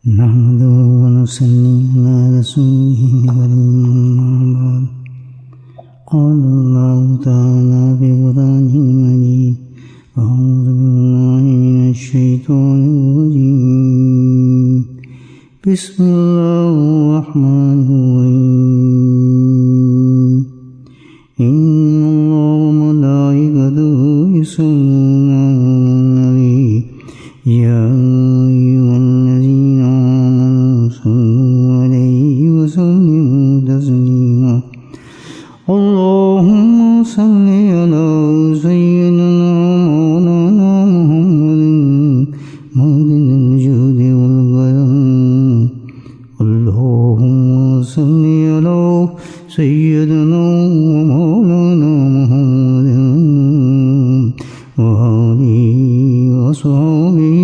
نحمده ونصلي على رسوله الكريم. قال الله تعالى في قرآنه المجيد: أعوذ بالله من الشيطان الرجيم. بسم الله الرحمن الرحيم. إن الله وملائكته يصلون على النبي يا أيها الذين آمنوا صلوا عليه وسلموا تسليما. اللهم صل على سيدنا مولانا محمد مولد الجود والكرم. اللهم صل على سيدنا ومولانا محمد وآله وصحبه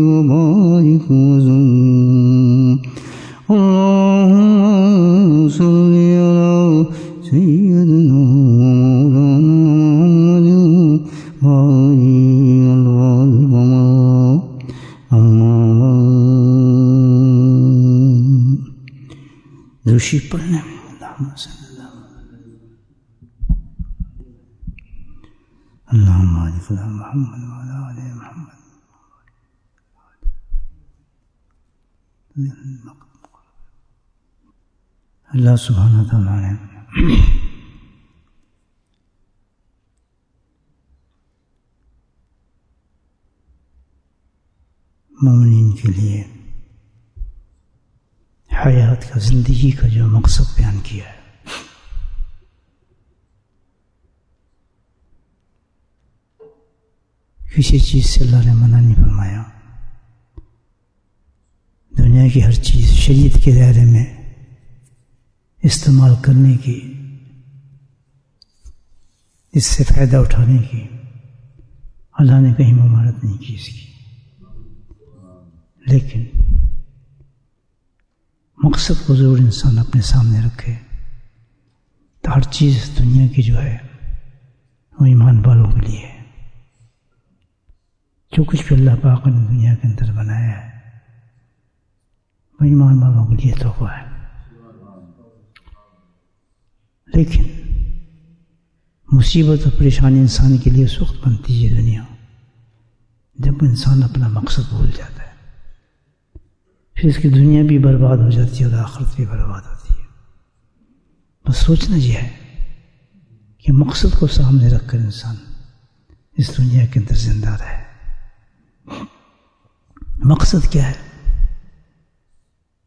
وبارك وسلم. اللهم صل على سيدنا ومولانا محمد وآله دوشی پڑھنے میں اللهم بارك على محمد وعلى آل محمد. اللہ سبحانہ تعالیٰ نے مومنین کے لیے حیات کا، زندگی کا جو مقصد بیان کیا ہے، کسی چیز سے اللہ نے منع نہیں فرمایا. دنیا کی ہر چیز شریعت کے دائرے میں استعمال کرنے کی، اس سے فائدہ اٹھانے کی اللہ نے کہیں ممانعت نہیں کی اس کی. لیکن مقصد کو ضرور انسان اپنے سامنے رکھے. تو ہر چیز دنیا کی جو ہے وہ ایمان والوں کے لیے ہے. جو کچھ بھی اللہ پاک نے دنیا کے اندر بنایا ہے وہ ایمان والوں کے لیے تحفہ ہے. لیکن مصیبت اور پریشانی انسان کے لیے اس وقت بنتی ہے دنیا جب انسان اپنا مقصد بھول جاتا ہے. پھر اس کی دنیا بھی برباد ہو جاتی ہے اور آخرت بھی برباد ہوتی ہے. بس سوچنا یہ ہے کہ مقصد کو سامنے رکھ کر انسان اس دنیا کے اندر زندہ رہے. مقصد کیا ہے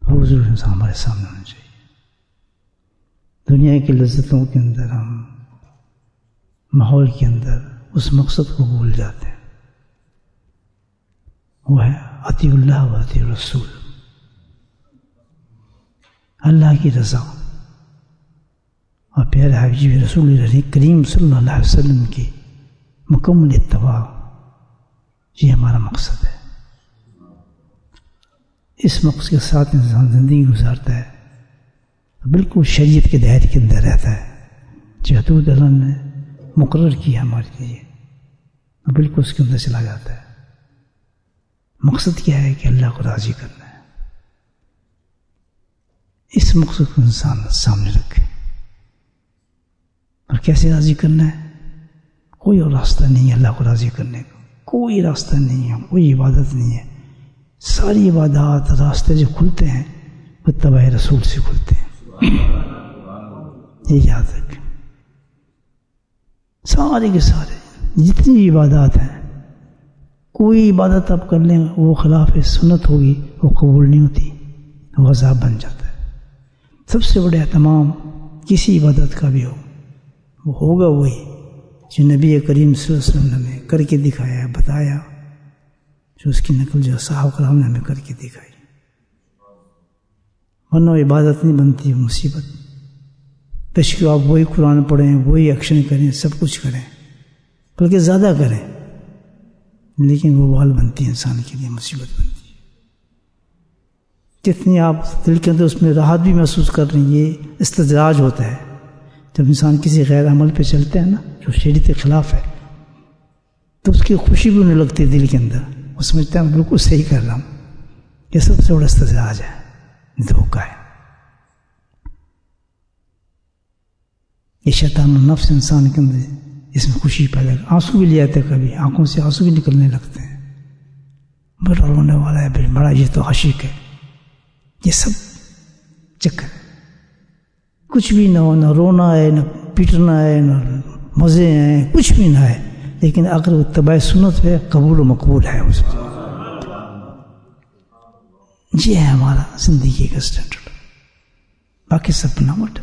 وہ ضرور انسان ہمارے سامنے ہونا چاہیے. دنیا کی لذتوں کے اندر ہم ماحول کے اندر اس مقصد کو بھول جاتے ہیں. وہ ہے اطیع اللہ و اطیع الرسول، اللہ کی رضا اور پیارے حبیب رسول کریم صلی اللہ علیہ وسلم کی مکمل اتباع. یہ ہمارا مقصد ہے. اس مقصد کے ساتھ انسان زندگی گزارتا ہے، بالکل شریعت کے دائرے کے اندر رہتا ہے. جو حدود اللہ نے مقرر کی ہمارے لیے بالکل اس کے اندر چلا جاتا ہے. مقصد کیا ہے کہ اللہ کو راضی کرنا ہے. اس مقصد کو انسان سامنے رکھے. اور کیسے راضی کرنا ہے؟ کوئی اور راستہ نہیں ہے اللہ کو راضی کرنے کا. کوئی راستہ نہیں ہے، کوئی عبادت نہیں ہے. ساری عبادات راستے جو کھلتے ہیں وہ اتباع رسول سے کھلتے ہیں. یہ یاد رکھیں. سارے کے سارے جتنی بھی عبادات ہیں، کوئی عبادت آپ کر لیں وہ خلاف سنت ہوگی، وہ قبول نہیں ہوتی، وہ عذاب بن جاتا ہے. سب سے بڑا اہتمام کسی عبادت کا بھی ہو وہ ہوگا وہی جو نبی کریم صلی اللہ علیہ وسلم نے کر کے دکھایا، بتایا، جو اس کی نقل جو صحابہ کرام نے ہمیں کر کے دکھائی. ورنہ عبادت نہیں بنتی، مصیبت. بشک آپ وہی قرآن پڑھیں، وہی ایکشن کریں، سب کچھ کریں، بلکہ زیادہ کریں، لیکن وہ بال بنتی ہے انسان کے لیے، مصیبت بنتی ہے. جتنی آپ دل کے اندر اس میں راحت بھی محسوس کر رہے ہیں، یہ استدراج ہوتا ہے. جب انسان کسی غیر عمل پہ چلتے ہیں نا جو شریعت کے خلاف ہے، تو اس کی خوشی بھی انہیں لگتی ہے دل کے اندر. وہ سمجھتا ہے بالکل صحیح کر رہا ہوں، یہ سب سے بڑا استدراج ہے، دھوکہ ہے. یہ شیطان نفس انسان کے اندر اس میں خوشی پیدا کر، آنسو بھی لے آتے، کبھی آنکھوں سے آنسو بھی نکلنے لگتے ہیں، بڑا رونے والا ہے، بڑا یہ تو عاشق ہے. یہ سب چکر ہے. کچھ بھی نہ ہو، نہ رونا ہے، نہ پیٹنا ہے، نہ مزے ہیں، کچھ بھی نہ ہے، لیکن اگر اتباع سنت ہے قبول و مقبول ہے اس میں. یہ ہے ہمارا زندگی کا اسٹینڈرڈ. باقی سب بناوٹ.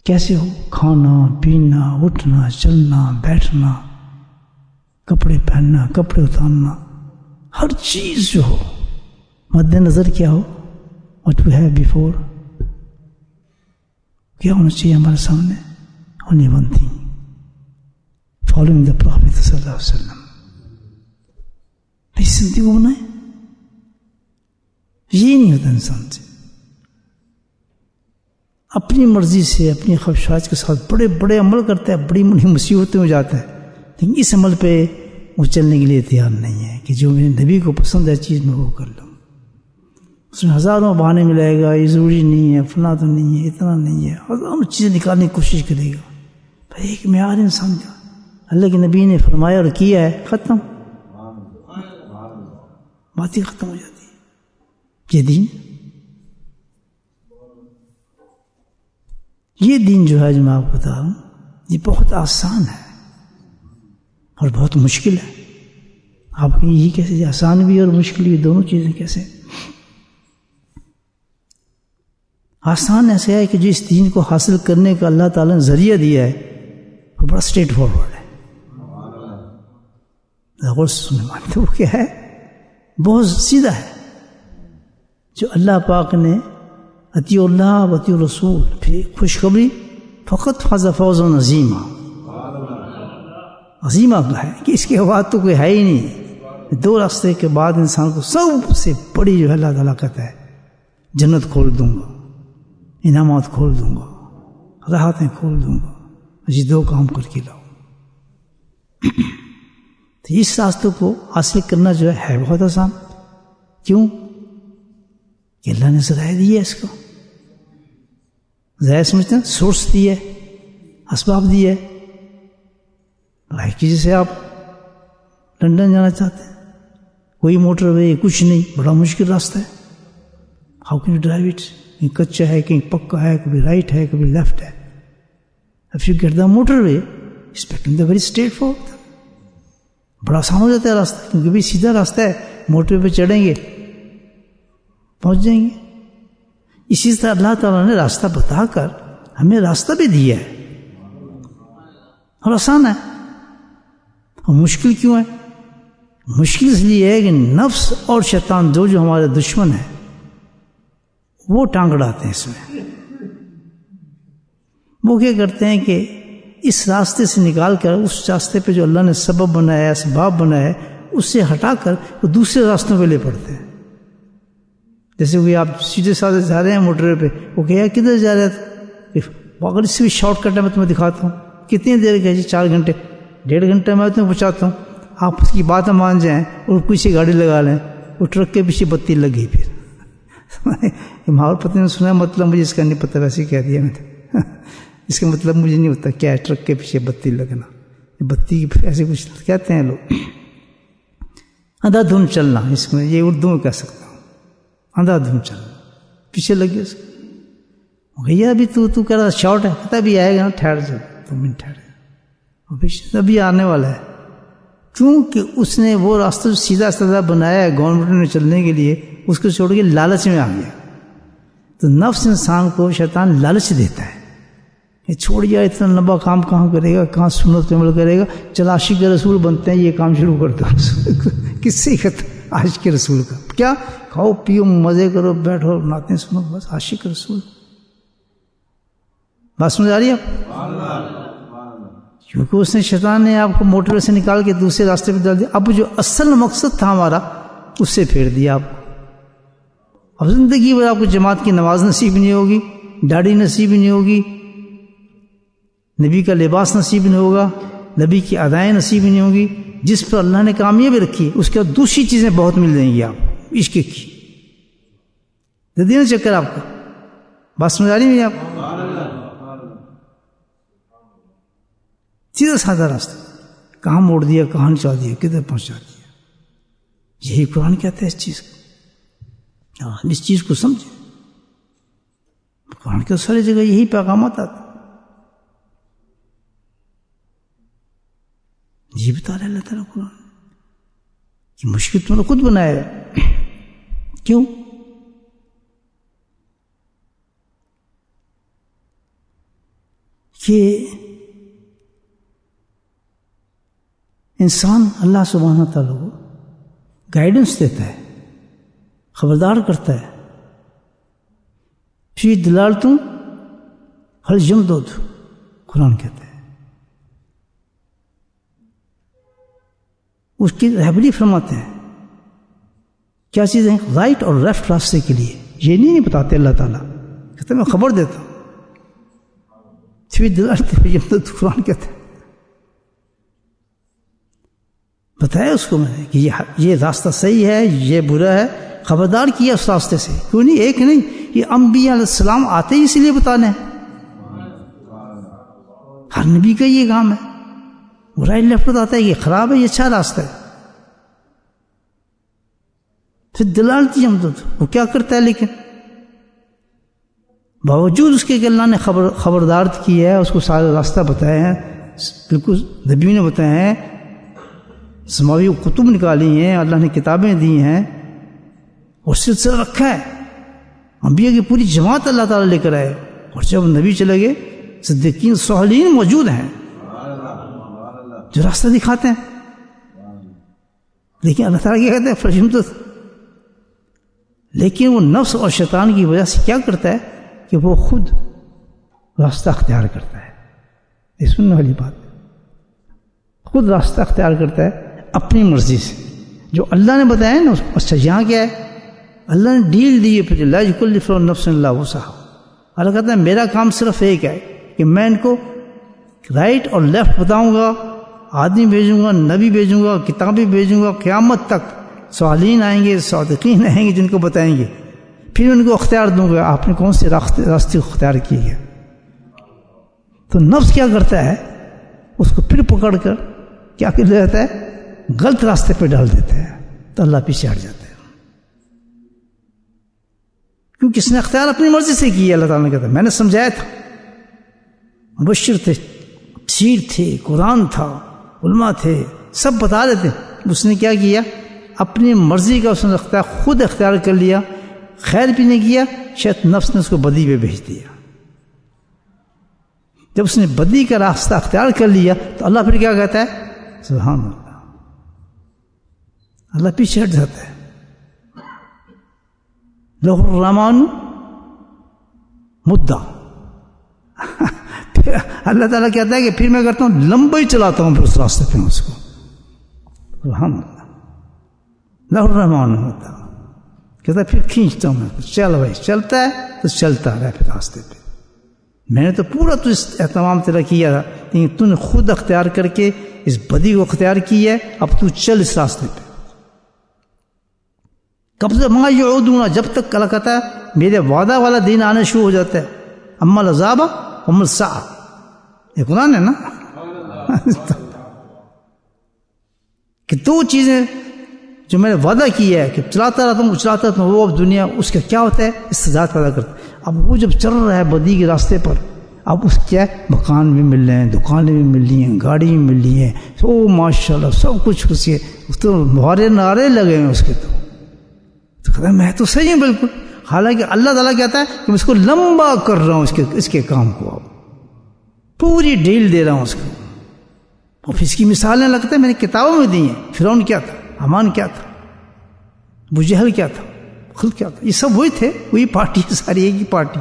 کیسے ہو؟ کھانا پینا، اٹھنا چلنا بیٹھنا، کپڑے پہننا کپڑے اتارنا، ہر چیز جو ہو مد نظر کیا ہو، what we have before، کیا ہونا چاہیے ہمارے سامنے؟ only one thing، following the Prophet صلی اللہ علیہ وسلم. اس زندگی کو بنائیں. یہ نہیں ہوتا انسان سے، اپنی مرضی سے اپنی خواہشات کے ساتھ بڑے بڑے عمل کرتا ہے، بڑی بڑی مصیبتیں ہو جاتا ہے، لیکن اس عمل پہ وہ چلنے کے لیے تیار نہیں ہے کہ جو میرے نبی کو پسند ہے چیز میں وہ کر لوں. اس میں ہزاروں بہانے ملائے گا، یہ ضروری نہیں ہے، فلاں تو نہیں ہے، اتنا نہیں ہے، ہزاروں چیزیں نکالنے کی کوشش کرے گا. پر ایک معیار انسان کا اللہ کے نبی نے فرمایا اور کیا ہے، ختم، بات ہی ختم ہو جاتی ہے. یہ دین جو ہے جو میں آپ کو بتا رہا ہوں، یہ بہت آسان ہے اور بہت مشکل ہے. آپ کی یہ کیسے آسان بھی اور مشکل بھی، دونوں چیزیں کیسے؟ آسان ایسا ہے کہ جو اس دین کو حاصل کرنے کا اللہ تعالیٰ نے ذریعہ دیا ہے وہ بڑا اسٹریٹ فارورڈ ہے. غور سے سننے مانتے وہ کیا ہے؟ بہت سیدھا ہے. جو اللہ پاک نے اطیع اللہ و اطیع الرسول، پھر خوشخبری، فقط فاز فوزا عظیما، عظیمہ کا ہے کہ اس کے بعد تو کوئی ہے ہی نہیں. دو راستے کے بعد انسان کو سب سے بڑی جو ہے اللہ تعالیٰ کہتا ہے جنت کھول دوں گا، انعامات کھول دوں گا، راحتیں کھول دوں گا، یہ دو کام کر کے لاؤ. تو اس راستے کو حاصل کرنا جو ہے بہت آسان. کیوں؟ کہ اللہ نے ذرائع دی ہے، اس کو ذرائع سمجھتے ہیں، سورس دی ہے، اسباب دی ہے. لائک جیسے آپ لندن جانا چاہتے ہیں، کوئی موٹر وے کچھ نہیں، بڑا مشکل راستہ ہے. How can you drive it? کہیں کچا ہے، کہیں پکا ہے، کبھی رائٹ ہے، کبھی لیفٹ ہے. If you get the motorway expecting the very straightforward, بڑا آسان ہو جاتا ہے راستہ، کیونکہ بھی سیدھا راستہ ہے، موٹر وے پہ چڑھیں گے پہنچ جائیں گے. اسی طرح اللہ تعالیٰ نے راستہ بتا کر ہمیں راستہ بھی دیا ہے اور آسان ہے. اور مشکل کیوں ہے؟ مشکل اس لیے ہے کہ نفس اور شیطان جو ہمارے دشمن ہیں وہ ٹانگ اڑاتے ہیں اس میں. وہ کیا کرتے ہیں کہ اس راستے سے نکال کر اس راستے پہ جو اللہ نے سبب بنایا ہے، اسباب بنایا ہے، اس سے ہٹا کر وہ دوسرے راستوں پہ لے پڑتے ہیں. جیسے کوئی آپ سیدھے سادھے جا رہے ہیں موٹر پہ، وہ کہا کدھر جا رہے تھے؟ اگر اس سے بھی شارٹ کٹ ہے میں تمہیں دکھاتا ہوں. کتنی دیر کا جی؟ 4 گھنٹے 1.5 گھنٹے میں تمہیں پہنچاتا ہوں. آپ اس کی باتیں مان جائیں اور پیچھے گاڑی لگا لیں، وہ ٹرک کے پیچھے بتی لگ گئی. پھر ماحول پتہ نہیں سنا، مطلب مجھے اس کا نہیں پتہ، ویسے ہی کہہ دیا میں نے. اس کا مطلب مجھے نہیں ہوتا کیا ہے ٹرک کے پیچھے بتی لگنا. بتی ایسے کچھ کہتے ہیں لوگ. اندھا دھند چلنا، اس میں یہ اردو میں کہہ سکتا ہوں، اندھا دھند چلنا، پیچھے لگے اس کو. بھیا ابھی تو کہہ رہا شارٹ ہے، کہتا ابھی آئے گا نا، ٹھہر جا 2 منٹ ٹھہرے، ابھی آنے والا ہے. کیونکہ اس نے وہ راستہ جو سیدھا سادہ بنایا ہے گورنمنٹ نے چلنے کے لیے، اس کو چھوڑ کے لالچ میں آ گیا. تو نفس انسان کو شیطان لالچ دیتا ہے کہ چھوڑ جائے، اتنا لمبا کام کہاں کرے گا، کہاں سنت پہ عمل کرے گا، چل عاشق رسول بنتے ہیں، یہ کام شروع کر دو. کس سے عاشق رسول کا کیا؟ کھاؤ پیو مزے کرو بیٹھو نعتیں سنو، بس عاشق رسول. بات سمجھ آ رہی ہے آپ؟ کیونکہ اس نے شیطان نے آپ کو موٹر سے نکال کے دوسرے راستے پہ ڈال دیا. اب جو اصل مقصد تھا ہمارا اس سے پھیر دیا آپ کو. اب زندگی بھر آپ کو جماعت کی نماز نصیب نہیں ہوگی، داڑھی نصیب نہیں ہوگی، نبی کا لباس نصیب نہیں ہوگا، نبی کی ادائیں نصیب نہیں ہوں گی، جس پر اللہ نے کامیابی رکھی ہے اس کے بعد دوسری چیزیں بہت مل جائیں گی آپ کو عشق کی. دے دینا چکر آپ کو. بات سمجھ آ رہی ہے آپ کو؟ سیدھا سادہ راستہ، کہاں موڑ دیا، کہاں نچا دیا، کدھر پہنچا دیا. یہی قرآن کہتا ہے اس چیز کو. ہم اس چیز کو سمجھیں. قرآن کے ساری جگہ یہی پیغامات آتے. یہ بتا رہے اللہ تعالیٰ قرآن کہ مشکل تم نے خود بنایا ہے. کیوں؟ کہ انسان اللہ سبحانہ تعالیٰ کو گائیڈنس دیتا ہے، خبردار کرتا ہے. فی دلالتم ہل یمدد قرآن کہتا ہے. اس کی رہبری فرماتے ہیں. کیا چیزیں رائٹ اور لیفٹ راستے کے لیے یہ نہیں بتاتے اللہ تعالیٰ، کہتے میں خبر دیتا ہوں. فی دلالتم ہل یمدد قرآن کہتا ہے. بتایا اس کو میں نے کہ یہ راستہ صحیح ہے، یہ برا ہے، خبردار کیا اس راستے سے. کیوں نہیں؟ ایک نہیں، یہ انبیاء علیہ السلام آتے ہی اسی لیے بتانے ہیں. ہر نبی کا یہ کام ہے. وہ رائٹ لیفٹ بتاتا ہے، یہ خراب ہے، یہ اچھا راستہ ہے. پھر دلالتی یمدد وہ کیا کرتا ہے، لیکن باوجود اس کے کہ اللہ نے خبردار کی ہے، اس کو سارے راستہ بتایا ہے، بالکل نبی نے بتایا ہے، سماوی کتب نکالی ہیں، اللہ نے کتابیں دی ہیں اور سلسلہ رکھا ہے. انبیاء کی پوری جماعت اللہ تعالیٰ لے کر آئے. اور جب نبی چلے گئے صدیقین صالحین موجود ہیں جو راستہ دکھاتے ہیں. لیکن اللہ تعالیٰ کیا کہتے ہیں فشمت. لیکن وہ نفس اور شیطان کی وجہ سے کیا کرتا ہے کہ وہ خود راستہ اختیار کرتا ہے. یہ سننے والی بات، خود راستہ اختیار کرتا ہے اپنی مرضی سے. جو اللہ نے بتایا ہے نا اس کو. اچھا یہاں کیا ہے؟ اللہ نے ڈیل دی ہے پھر لا یکلف نفس الا وسعها. اللہ کہتا ہے میرا کام صرف ایک ہے کہ میں ان کو رائٹ اور لیفٹ بتاؤں گا، آدمی بھیجوں گا، نبی بھیجوں گا، کتابیں بھیجوں گا، قیامت تک صالحین آئیں گے، صادقین آئیں گے جن کو بتائیں گے. پھر ان کو اختیار دوں گا آپ نے کون سے راستے کو اختیار کیے گئے. تو نفس کیا کرتا ہے؟ اس کو پھر پکڑ کر کیا کر دیتا ہے؟ غلط راستے پہ ڈال دیتا ہے. تو اللہ پیچھے ہٹ جاتا ہے، کیونکہ اس نے اختیار اپنی مرضی سے کیا. اللہ تعالیٰ نے کہتا ہے میں نے سمجھایا تھا، مبشر تھے، تفسیر تھے، قرآن تھا، علماء تھے، سب بتا رہے تھے. اس نے کیا کیا؟ اپنی مرضی کا اس نے خود اختیار کر لیا. خیر بھی نہیں کیا، شاید نفس نے اس کو بدی پہ بھیج دیا. جب اس نے بدی کا راستہ اختیار کر لیا تو اللہ پھر کیا کہتا ہے؟ سبحان اللہ. اللہ پیچھے ہٹ جاتا ہے. لوح الرحمن مدہ. اللہ تعالیٰ کہتا ہے کہ پھر میں کرتا ہوں لمبا ہی چلاتا ہوں پھر اس راستے پہ اس کو. سبحان اللہ. لوح الرحمن مدہ کہتا ہے پھر کھینچتا ہوں میں. چل بھائی، چلتا ہے تو چلتا رہا پھر راستے پہ. میں نے تو پورا تو اس اہتمام تیرا کیا تھا، لیکن تو نے خود اختیار کر کے اس بدی کو اختیار کی ہے. اب تو چل اس راستے پہ. کب سے ما یعودون، جب تک اللہ کہتا ہے میرے وعدہ والا دین آنا شروع ہو جاتا ہے. اما العذاب اما الساعہ، یہ قرآن ہے نا. کہ دو چیزیں جو میں نے وعدہ کیا ہے کہ چلاتا رہتا ہوں، وہ اب دنیا اس کا کیا ہوتا ہے؟ استعداد پیدا کرتا ہے. اب وہ جب چل رہا ہے بدی کے راستے پر، اب اس کیا ہے؟ مکان بھی مل رہے ہیں، دکانیں بھی مل رہی ہیں، گاڑی بھی مل رہی ہیں، او ماشاء اللہ سب کچھ اس کے تو مہارے نعرے لگے ہیں اس کے. تو کہتا ہے میں تو صحیح ہوں بالکل. حالانکہ اللہ تعالیٰ کہتا ہے کہ میں اس کو لمبا کر رہا ہوں، اس کے کام کو اب پوری ڈیل دے رہا ہوں اس کو. اور پھر اس کی مثالیں لگتا ہے میں نے کتابوں میں دی ہیں. فرعون کیا تھا، حمان کیا تھا، ابو جہل کیا تھا، خود کیا تھا، یہ سب وہی تھے، وہی پارٹی، ساری ایک ہی پارٹی.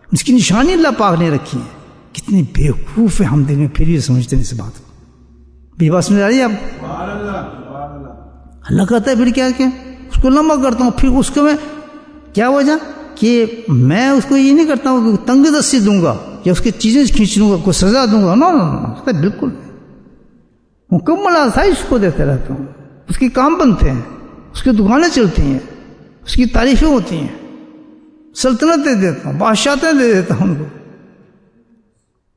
اس کی نشانی اللہ پاک نے رکھی ہے. کتنی بیوقوف ہے ہم دیکھیں پھر بھی سمجھتے ہیں اس بات کو. بھی بات سمجھ آ رہی ہے آپ؟ اللہ کہتا ہے پھر کیا کہ اس کو لمبا کرتا ہوں. پھر اس کو میں کیا وجہ کہ میں اس کو یہ نہیں کرتا ہوں کہ تنگ دستی دوں گا یا اس کی چیزیں کھینچ لوں گا، کوئی سزا دوں گا. نو بالکل. مکمل آسائش کو دیتے رہتا ہوں. اس کے کام بنتے ہیں، اس کی دکانیں چلتی ہیں، اس کی تعریفیں ہوتی ہیں، سلطنت دے دیتا ہوں، بادشاہتیں دے دیتا ہوں. ان کو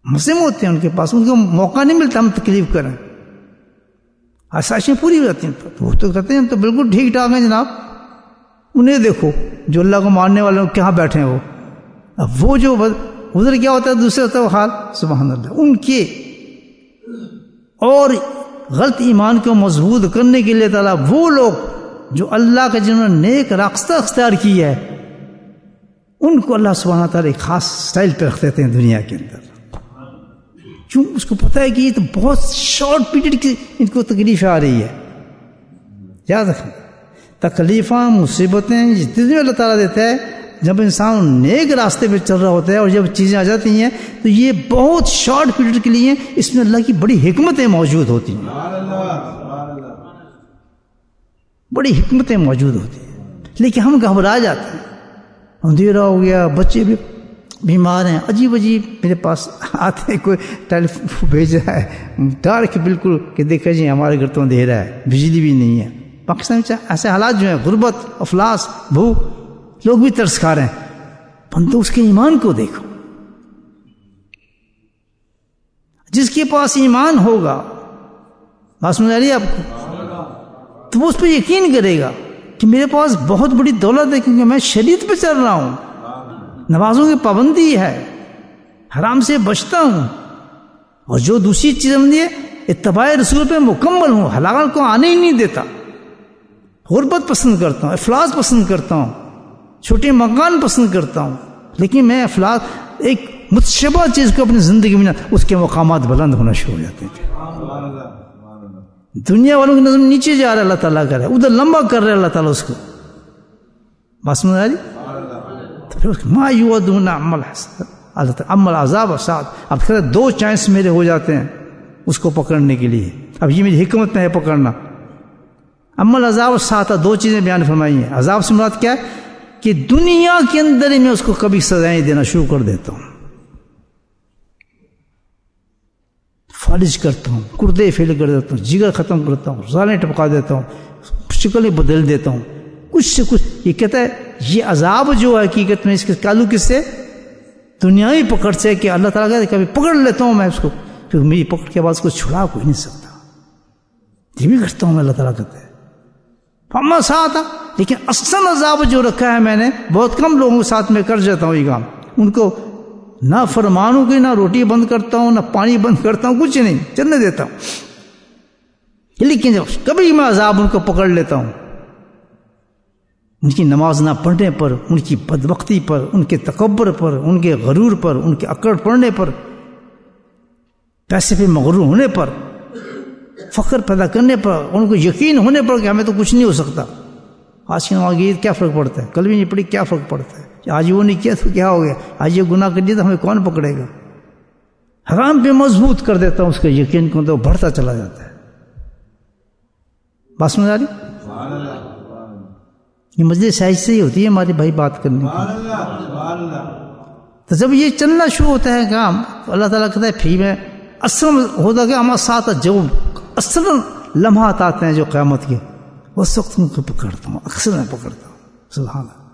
مسلم ہوتے ہیں ان کے پاس، ان کو موقع نہیں ملتا ہم تکلیف کریں. آسائشیں پوری ہو جاتی ہیں. تو وہ تو کہتے ہیں ہم تو بالکل ٹھیک ٹھاک ہیں جناب. انہیں دیکھو جو اللہ کو ماننے والے کہاں بیٹھے ہیں وہ. اب وہ جو ادھر کیا ہوتا ہے دوسرے ہوتا ہے وہ حال. سبحان اللہ. ان کے اور غلط ایمان کو مضبوط کرنے کے لیے تعالیٰ وہ لوگ جو اللہ کا جنہوں نے نیک راستہ اختیار کیا ہے ان کو اللہ سبحانہ تعالیٰ ایک خاص سٹائل پہ رکھ دیتے ہیں دنیا کے اندر. کیوں؟ اس کو پتہ ہے کہ یہ تو بہت شارٹ پیریڈ کی ان کو تکلیف آ رہی ہے. یاد رکھیں تکلیفیں مصیبتیں جتنی اللہ تعالیٰ دیتا ہے جب انسان نیک راستے پہ چل رہا ہوتا ہے اور جب چیزیں آ جاتی ہیں تو یہ بہت شارٹ پیریڈ کے لیے اس میں اللہ کی بڑی حکمتیں موجود ہوتی ہیں. بڑی حکمتیں موجود ہوتی ہیں. لیکن ہم گھبرا جاتے ہیں. اندھیرا ہو گیا، بچے بھی بیمار ہیں، عجیب عجیب میرے پاس آتے ہیں، کوئی ٹیلی فون بھیجا ہے ڈارک بالکل کہ دیکھا جی ہمارے گھر تو اندھیرا ہے، بجلی بھی نہیں ہے. پاکستان میں ایسے حالات جو ہیں، غربت، افلاس، بھوک، لوگ بھی ترس کھا رہے ہیں. بندو اس کے ایمان کو دیکھو. جس کے پاس ایمان ہوگا، بات سمجھ آ رہی ہے آپ کو، تو وہ اس پہ یقین کرے گا کہ میرے پاس بہت بڑی دولت ہے کیونکہ میں شریعت پہ چل رہا ہوں، نمازوں کی پابندی ہے، حرام سے بچتا ہوں، اور جو دوسری چیز بندی ہے اتباع رسول پہ مکمل ہوں، حلال کو آنے ہی نہیں دیتا. غربت پسند کرتا ہوں، افلاس پسند کرتا ہوں، چھوٹے مکان پسند کرتا ہوں، لیکن میں افلاس ایک متشبہ چیز کو اپنی زندگی میں اس کے مقامات بلند ہونا شروع ہو جاتے ہیں. دنیا والوں کی نظم نیچے جا رہا ہے، اللہ تعالیٰ کر رہا ہے ادھر لمبا کر رہا ہے اللہ تعالیٰ اس کو. بات سمجھ آ رہی؟ تو پھر ما یوعدون عمل عذاب ساتھ. اب پھر دو چانس میرے ہو جاتے ہیں اس کو پکڑنے کے لیے. اب یہ میری حکمت میں ہے پکڑنا. عمل عذاب ساتھ دو چیزیں بیان فرمائی ہیں. عذاب سے مراد کیا ہے کہ دنیا کے اندر ہی میں اس کو کبھی سزائیں دینا شروع کر دیتا ہوں، فالج کرتا ہوں، گردے فیل کر دیتا ہوں، جگر ختم کرتا ہوں، زالیں ٹپکا دیتا ہوں، شکلیں بدل دیتا ہوں، کچھ سے کچھ. یہ کہتا ہے یہ عذاب جو ہے حقیقت میں اس کے تعلق کس سے؟ دنیاوی پکڑ سے، کہ اللہ تعالیٰ کہتا ہے کبھی پکڑ لیتا ہوں میں اس کو، پھر میری پکڑ کے بعد اس کو چھڑا کوئی نہیں سکتا. یہ بھی کرتا ہوں میں، اللہ تعالیٰ کہتا ہے ہم ساتھ. لیکن اصل عذاب جو رکھا ہے میں نے بہت کم لوگوں کے ساتھ میں کر جاتا ہوں یہ کام. ان کو نہ فرمانوں کی نہ روٹی بند کرتا ہوں، نہ پانی بند کرتا ہوں، کچھ نہیں، چلنے دیتا ہوں. لیکن جب کبھی میں عذاب ان کو پکڑ لیتا ہوں، ان کی نماز نہ پڑھنے پر، ان کی بدبختی پر، ان کے تکبر پر، ان کے غرور پر، ان کے اکڑ پڑنے پر، پیسے پہ مغرور ہونے پر، فخر پیدا کرنے پر، ان کو یقین ہونے پر کہ ہمیں تو کچھ نہیں ہو سکتا. آج کی نماز کی کیا فرق پڑتا ہے؟ کل بھی نہیں پڑھی کیا فرق پڑتا ہے؟ آج وہ نہیں کیا تو کیا ہو گیا؟ آج یہ گناہ کر دیا تو ہمیں کون پکڑے گا؟ حرام پہ مضبوط کر دیتا ہوں اس کا یقین کو، تو بڑھتا چلا جاتا ہے. بات سمجھ آ رہی؟ یہ مجلس ایسے ہی ہوتی ہے ہماری بھائی بات کرنے کی. تو جب یہ چلنا شروع ہوتا ہے کام، تو اللہ تعالیٰ کہتا ہے پھر میں اصل ہوتا کہ ہمارے ساتھ جو اصل لمحات آتے ہیں جو قیامت کے، اس وقت ان کو پکڑتا ہوں، اکثر میں پکڑتا ہوں. سبحان اللہ.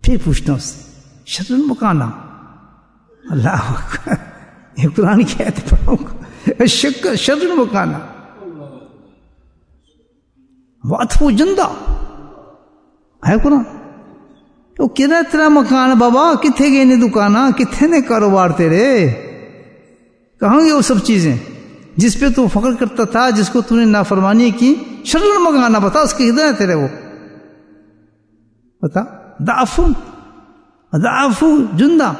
پھر پوچھتا ہوں شر المکانہ، اللہ اکبر، یہ قرآن کی آیت پڑھوں گا، شر المکانہ وَأَطْفُ جندہ ہے قرآن. وہ کہنا تیرا مکان بابا، کتنے گئے نے دکانہ، کتنے نے کاروبار تیرے، کہاں گے وہ سب چیزیں جس پہ تو فخر کرتا تھا، جس کو تو نے نافرمانی کی؟ شر المکانہ بتا، اس کے کتنے تیرے، وہ بتا. ضعف جندہ،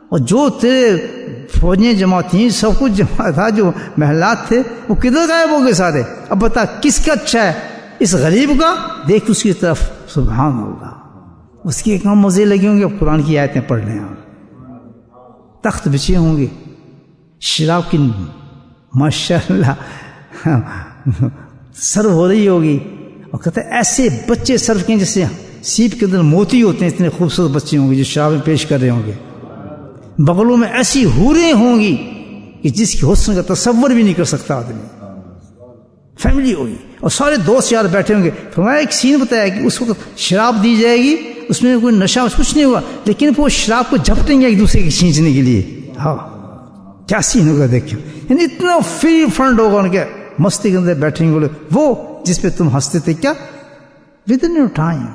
اور جو تیرے فوجیں جمع تھیں، سب کچھ جمع تھا، جو محلات تھے وہ کدھر غائب ہو گئے سارے. اب بتا کس کا اچھا ہے؟ اس غریب کا؟ دیکھ اس کی طرف، سبحان اللہ، اس کے کام مزے لگے ہوں گے. اب قرآن کی آیتیں پڑھ لیں آپ، تخت بچے ہوں گے، شراب کی ماشاء اللہ سرو ہو رہی ہوگی، اور کہتے ہیں ایسے بچے سرو کے جیسے سیپ کے اندر موتی ہوتے ہیں، اتنے خوبصورت بچے ہوں گے جو شرابیں پیش کر رہے ہوں گے. بغلوں میں ایسی حوریں ہوں گی کہ جس کی حسن کا تصور بھی نہیں کر سکتا آدمی. فیملی ہوگی اور سارے دوست یار بیٹھے ہوں گے. فرمایا ایک سین بتایا کہ اس وقت شراب دی جائے گی, اس میں کوئی نشہ کچھ نہیں ہوا, لیکن وہ شراب کو جھپٹیں گے ایک دوسرے کی کھینچنے کے لیے. ہاں کیا سین ہوگا دیکھو, یعنی اتنا فری فرنٹ ہوگا ان کے, مستی کے اندر بیٹھیں گے. بولے وہ جس پہ تم ہنستے تھے کیا ود ان یور ٹائم,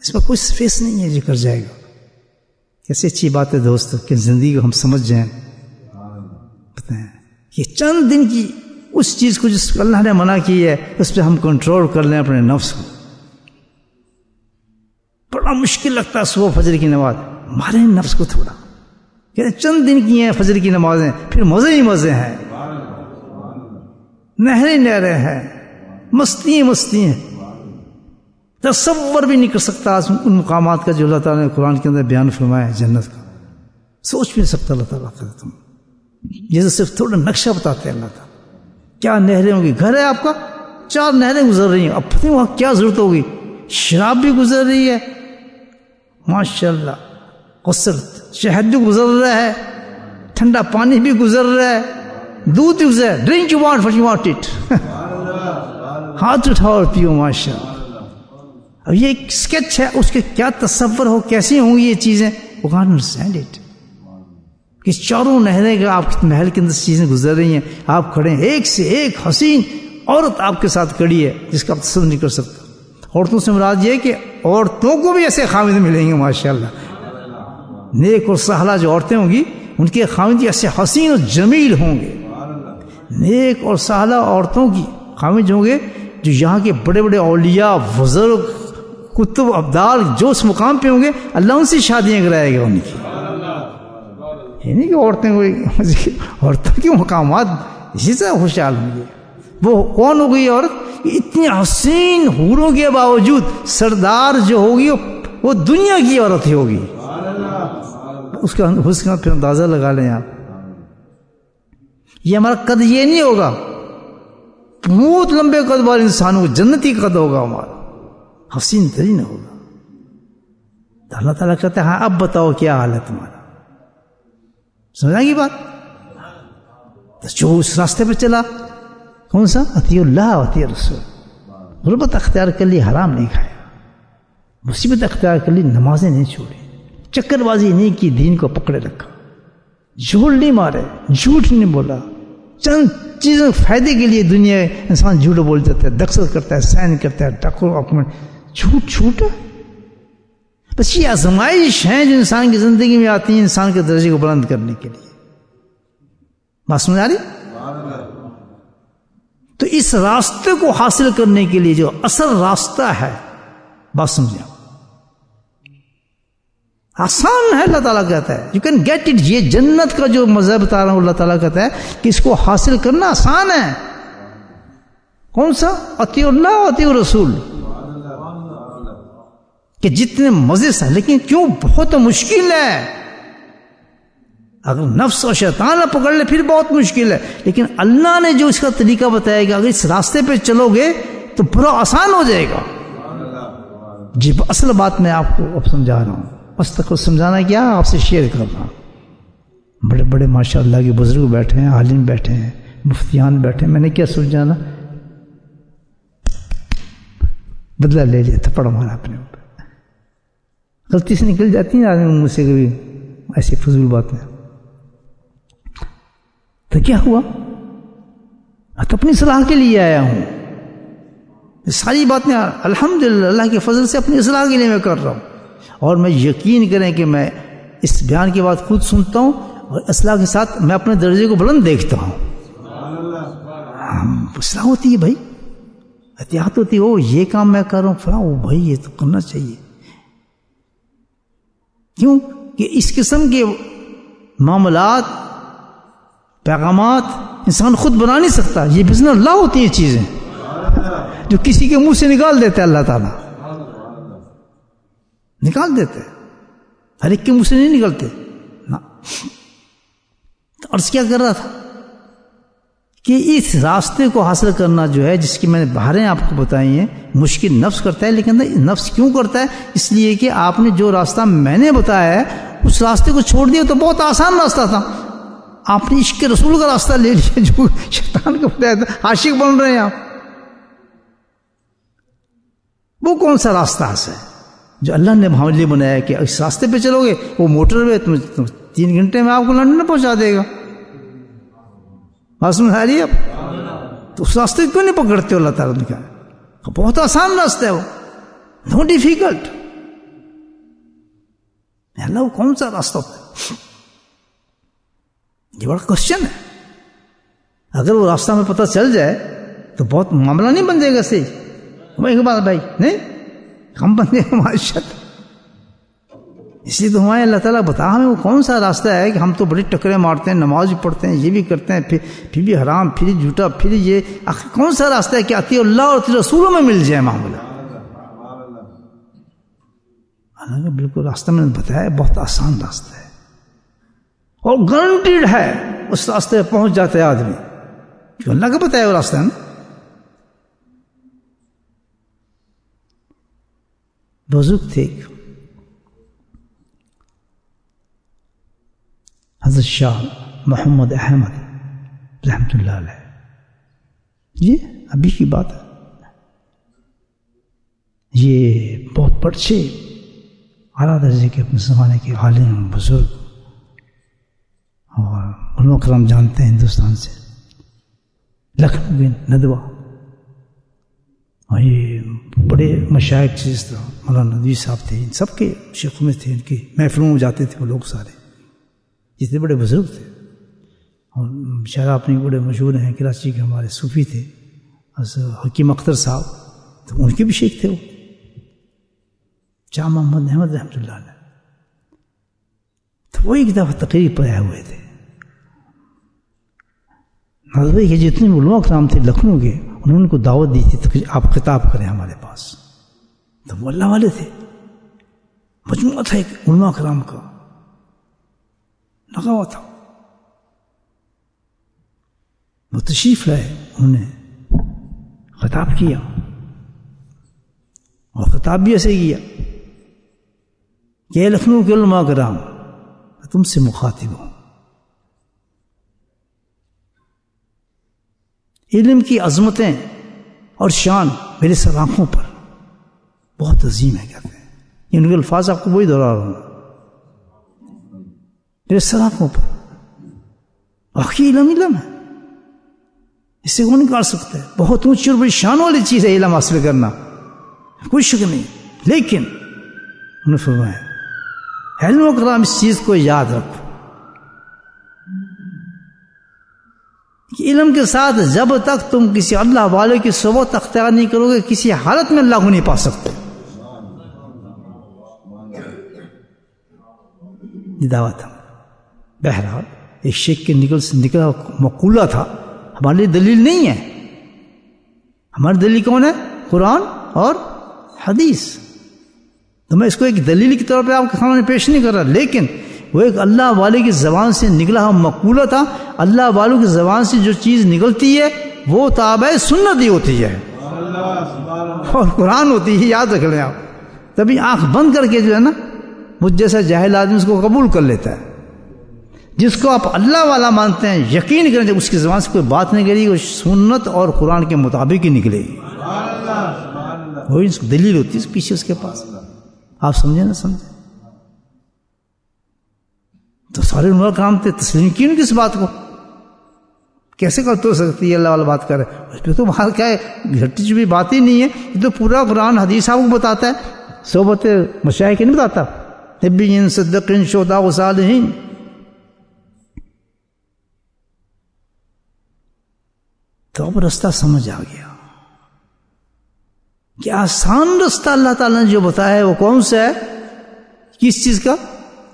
اس میں کوئی اسپیس نہیں ہے جو کر جائے گا. کیسے اچھی بات ہے دوست کہ زندگی کو ہم سمجھ جائیں. بتائیں یہ چند دن کی اس چیز کو جس کو اللہ نے منع کی ہے اس پہ ہم کنٹرول کر لیں اپنے نفس کو. بڑا مشکل لگتا ہے صبح فجر کی نماز, مارے نفس کو تھوڑا, کہ چند دن کی ہیں فجر کی نمازیں, پھر مزے ہی مزے ہیں, نہریں نہریں ہیں, مستی مستی ہیں. تصور بھی نہیں کر سکتا ان مقامات کا جو اللہ تعالیٰ نے قرآن کے اندر بیان فرمایا ہے جنت کا, سوچ بھی نہیں سکتا اللہ تعالیٰ کا. تم یہ صرف تھوڑا نقشہ بتاتے ہیں اللہ تعالیٰ. کیا نہریں ہوں گی, گھر ہے آپ کا 4 نہریں گزر رہی ہیں, اب پتہ نہیں وہاں کیا ضرورت ہوگی. شراب بھی گزر رہی ہے ماشاء اللہ, غسل شہد بھی گزر رہا ہے, ٹھنڈا پانی بھی گزر رہا ہے, دودھ بھی گزر رہا ہے. Drink you want what you want it, ہاتھ اٹھاؤ اور پیو ماشاء اللہ. اب یہ ایک اسکیچ ہے, اس کے کیا تصور ہو, کیسی ہوں گی یہ چیزیں, وہ کانٹ انڈرسٹینڈ اٹ. کہ 4 نہریں کا آپ کے محل کے اندر چیزیں گزر رہی ہیں, آپ کھڑے ہیں, ایک سے ایک حسین عورت آپ کے ساتھ کھڑی ہے جس کا آپ تصور نہیں کر سکتا. عورتوں سے مراد یہ ہے کہ عورتوں کو بھی ایسے خامد ملیں گے ماشاء اللہ. نیک اور سہلا جو عورتیں ہوں گی ان کے خامد ایسے حسین اور جمیل ہوں گے. نیک اور سہلا عورتوں کی خامد ہوں گے جو یہاں کے بڑے بڑے اولیاء, بزرگ, کتب, ابدال جو اس مقام پہ ہوں گے, اللہ ان سے شادیاں کرائے گا ان کی. یہ نہیں کہ عورتوں کے مقامات اسی سے خوشحال ہوں گے. وہ کون ہو گئی عورت, اتنی حسین حوروں کے باوجود سردار جو ہوگی وہ دنیا کی عورت ہی ہوگی. اس کا حسن پھر اندازہ لگا لیں آپ. یہ ہمارا قد یہ نہیں ہوگا, بہت لمبے قد والے انسانوں کو جنتی قد ہوگا ہمارا, حسین ترین ہوگا. تو اللہ تعالیٰ کہتے ہیں ہاں اب بتاؤ کیا حال ہے تمہارا. سمجھا کی بات. جو اس راستے پہ چلا, کون سا, اطیع اللہ اطیع رسول. غربت اختیار کر لی, حرام نہیں کھایا, مصیبت اختیار کر لی, نمازیں نہیں چھوڑی, چکر بازی نہیں کی, دین کو پکڑے رکھا, جھوٹ نہیں مارے, جھوٹ نہیں بولا. چند چیزوں فائدے کے لیے دنیا انسان جھوٹ بول جاتا ہے, دخل کرتا ہے, سائن کرتا ہے, ڈاکو جھوٹ. بس یہ آزمائش ہیں جو انسان کی زندگی میں آتی ہیں انسان کے درجے کو بلند کرنے کے لیے. بات سمجھ آ رہی؟ تو اس راستے کو حاصل کرنے کے لیے جو اصل راستہ ہے, بات سمجھا, آسان ہے. اللہ تعالیٰ کہتا ہے یو کین گیٹ اٹ. یہ جنت کا جو مزہ بتا رہا ہوں اللہ تعالیٰ کہتا ہے کہ اس کو حاصل کرنا آسان ہے. کون سا, اطیع اللہ اطیع رسول. کہ جتنے مزے سے, لیکن کیوں بہت مشکل ہے. اگر نفس اور شیطان نہ پکڑ لے پھر بہت مشکل ہے, لیکن اللہ نے جو اس کا طریقہ بتایا کہ اگر اس راستے پہ چلو گے تو بڑا آسان ہو جائے گا. جی اصل بات میں آپ کو اب سمجھا رہا ہوں, بس تک سمجھانا کیا آپ سے شیئر کر رہا ہوں. بڑے بڑے ماشاء اللہ کے بزرگ بیٹھے ہیں, عالم بیٹھے ہیں, مفتیان بیٹھے ہیں. میں نے کیا سمجھانا, بدلہ لے لیا, تھپڑ مارا اپنے اوپر. غلطی سے نکل جاتی ہیں آدمی مجھ سے کبھی ایسی فضول باتیں. تو کیا ہوا, میں تو اپنی صلاح کے لیے آیا ہوں. ساری باتیں الحمدللہ اللہ کے فضل سے اپنی اصلاح کے لیے میں کر رہا ہوں. اور میں یقین کریں کہ میں اس بیان کے بعد خود سنتا ہوں اور اصلاح کے ساتھ میں اپنے درجے کو بلند دیکھتا ہوں. اصلاح ہوتی ہے بھائی, احتیاط ہوتی ہے. یہ کام میں کر رہا ہوں فلاں, بھائی یہ تو کرنا چاہیے. کیوں کہ اس قسم کے معاملات, پیغامات انسان خود بنا نہیں سکتا. یہ بزن اللہ ہوتی ہیں چیزیں جو کسی کے منہ سے نکال دیتے ہیں. اللہ تعالیٰ نکال دیتے, ہر ایک کے منہ سے نہیں نکلتے نا. عرض کیا کر رہا تھا کہ اس راستے کو حاصل کرنا جو ہے, جس کی میں نے بہاریں آپ کو بتائی ہیں, مشکل نفس کرتا ہے. لیکن نفس کیوں کرتا ہے؟ اس لیے کہ آپ نے جو راستہ میں نے بتایا ہے اس راستے کو چھوڑ دیا تو بہت آسان راستہ تھا. آپ نے عشق رسول کا راستہ لے لیا جو شیطان کا بتایا تھا. عاشق بن رہے ہیں آپ. وہ کون سا راستہ ہے جو اللہ نے ہمارے لیے بنایا کہ اس راستے پہ چلو گے وہ موٹر وے تم 3 گھنٹے میں آپ کو لندن پہنچا دے گا. بات سمجھ آ رہی ہے آپ؟ تو اس راستے کیوں نہیں پکڑتے ہو؟ اللہ تعالیٰ نے کہا بہت آسان راستہ ہے وہ، نو ڈیفیکلٹ. اللہ وہ کون سا راستہ ہوتا ہے؟ یہ بڑا کوشچن ہے. اگر وہ راستہ ہمیں پتہ چل جائے تو بہت معاملہ نہیں بن جائے گا صحیح. ایک بات بھائی نہیں ہم بن جائے گا معاشرت. اس لیے تو ہمارے اللہ تعالیٰ بتا ہمیں وہ کون سا راستہ ہے کہ ہم تو بڑی ٹکریں مارتے ہیں، نماز بھی پڑھتے ہیں، یہ بھی کرتے ہیں، پھر بھی حرام، پھر جھوٹا، پھر یہ. آخر کون سا راستہ ہے کہ اطیع اللہ اور اطیع رسولوں میں مل جائے معاملہ؟ حالانکہ بالکل راستہ میں نے بتایا بہت آسان راستہ ہے اور گارنٹیڈ ہے اس راستے پہ پہنچ جاتا ہے آدمی، کیوں اللہ کا بتایا وہ راستہ ہے نا. بزرگ تھے حضرت شاہ محمد احمد رحمۃ اللہ علیہ، یہ ابھی کی بات ہے. یہ بہت بڑے اعلیٰ درجے کے اپنے زمانے کے عالم بزرگ اور علماء کرام جانتے ہیں ہندوستان سے. لکھنؤ کے ندوہ اور یہ بڑے مشائخ جس طرح مولانا ندوی صاحب تھے، ان سب کے شیخوں میں تھے، ان کی محفلوں میں جاتے تھے وہ لوگ سارے جتنے بڑے بزرگ تھے. اور شاید اپنے بڑے مشہور ہیں کراچی کے ہمارے صوفی تھے حکیم اختر صاحب، تو ان کے بھی شیخ تھے وہ شاہ محمد احمد رحمۃ اللہ علیہ. تو وہ ایک دفعہ تقریر پر آئے ہوئے تھے. ندوے کے جتنے علماء کرام تھے لکھنؤ کے، انہوں نے ان کو دعوت دی تھی آپ خطاب کریں ہمارے پاس. تو وہ اللہ والے تھے، مجموعہ تھا ایک علماء کرام کا لگا ہوا تھا. وہ تشریف لائے، انہوں نے خطاب کیا اور خطاب بھی ایسے کیا کہ لکھنؤ کے علماء کرام تم سے مخاطب ہوں. علم کی عظمتیں اور شان میرے سر آنکھوں پر بہت عظیم ہے کہتے ہیں. ان کے الفاظ آپ کو وہی دوہرا رہا ہوں، میرے سر آنکھوں پر. واقعی علم ہے، اس سے کون نکال سکتا ہے؟ بہت اونچی اور بڑی شان والی چیز ہے علم حاصل کرنا، کوئی شک نہیں. لیکن انہوں نے فرمایا علم و کرام اس چیز کو یاد رکھو کہ علم کے ساتھ جب تک تم کسی اللہ والے کی صحبت اختیار نہیں کرو گے کسی حالت میں اللہ کو نہیں پا سکتے. یہ دعوت ہے. بہرحال ایک شیخ کے نکلا مقولہ تھا، ہمارے لیے دلیل نہیں ہے. ہماری دلیل کون ہے؟ قرآن اور حدیث. تو میں اس کو ایک دلیل کی طور پہ آپ کے سامنے پیش نہیں کر رہا، لیکن وہ ایک اللہ والے کی زبان سے نکلا ہوا مقولہ تھا. اللہ والوں کی زبان سے جو چیز نکلتی ہے وہ تابع سنت ہی ہوتی ہے اور قرآن ہوتی ہے. یاد رکھ لیں آپ. تبھی آنکھ بند کر کے جو ہے نا مجھ جیسا جاہل آدمی اس کو قبول کر لیتا ہے. جس کو آپ اللہ والا مانتے ہیں یقین کریں اس کی زبان سے کوئی بات نہیں کرے گی، وہ سنت اور قرآن کے مطابق ہی نکلے گی. وہی دلیل ہوتی ہے پیچھے اس کے پاس. آپ سمجھے نہ سمجھے؟ تو سارے علماء کرام تھے، تسلیم کی ان کس بات کو؟ کیسے غلط ہو سکتی ہے؟ اللہ والا بات کرے اس پہ تو باہر کیا ہے، گھٹی چوبی بات ہی نہیں ہے. یہ تو پورا قرآن حدیث آپ کو بتاتا ہے، صحبت مشائخ نہیں بتاتا. نبیین صدیقین شہداء و صالحین. تو اب رستہ سمجھ آ گیا کہ آسان رستہ اللہ تعالیٰ نے جو بتایا ہے وہ کون سا ہے؟ کس چیز کا؟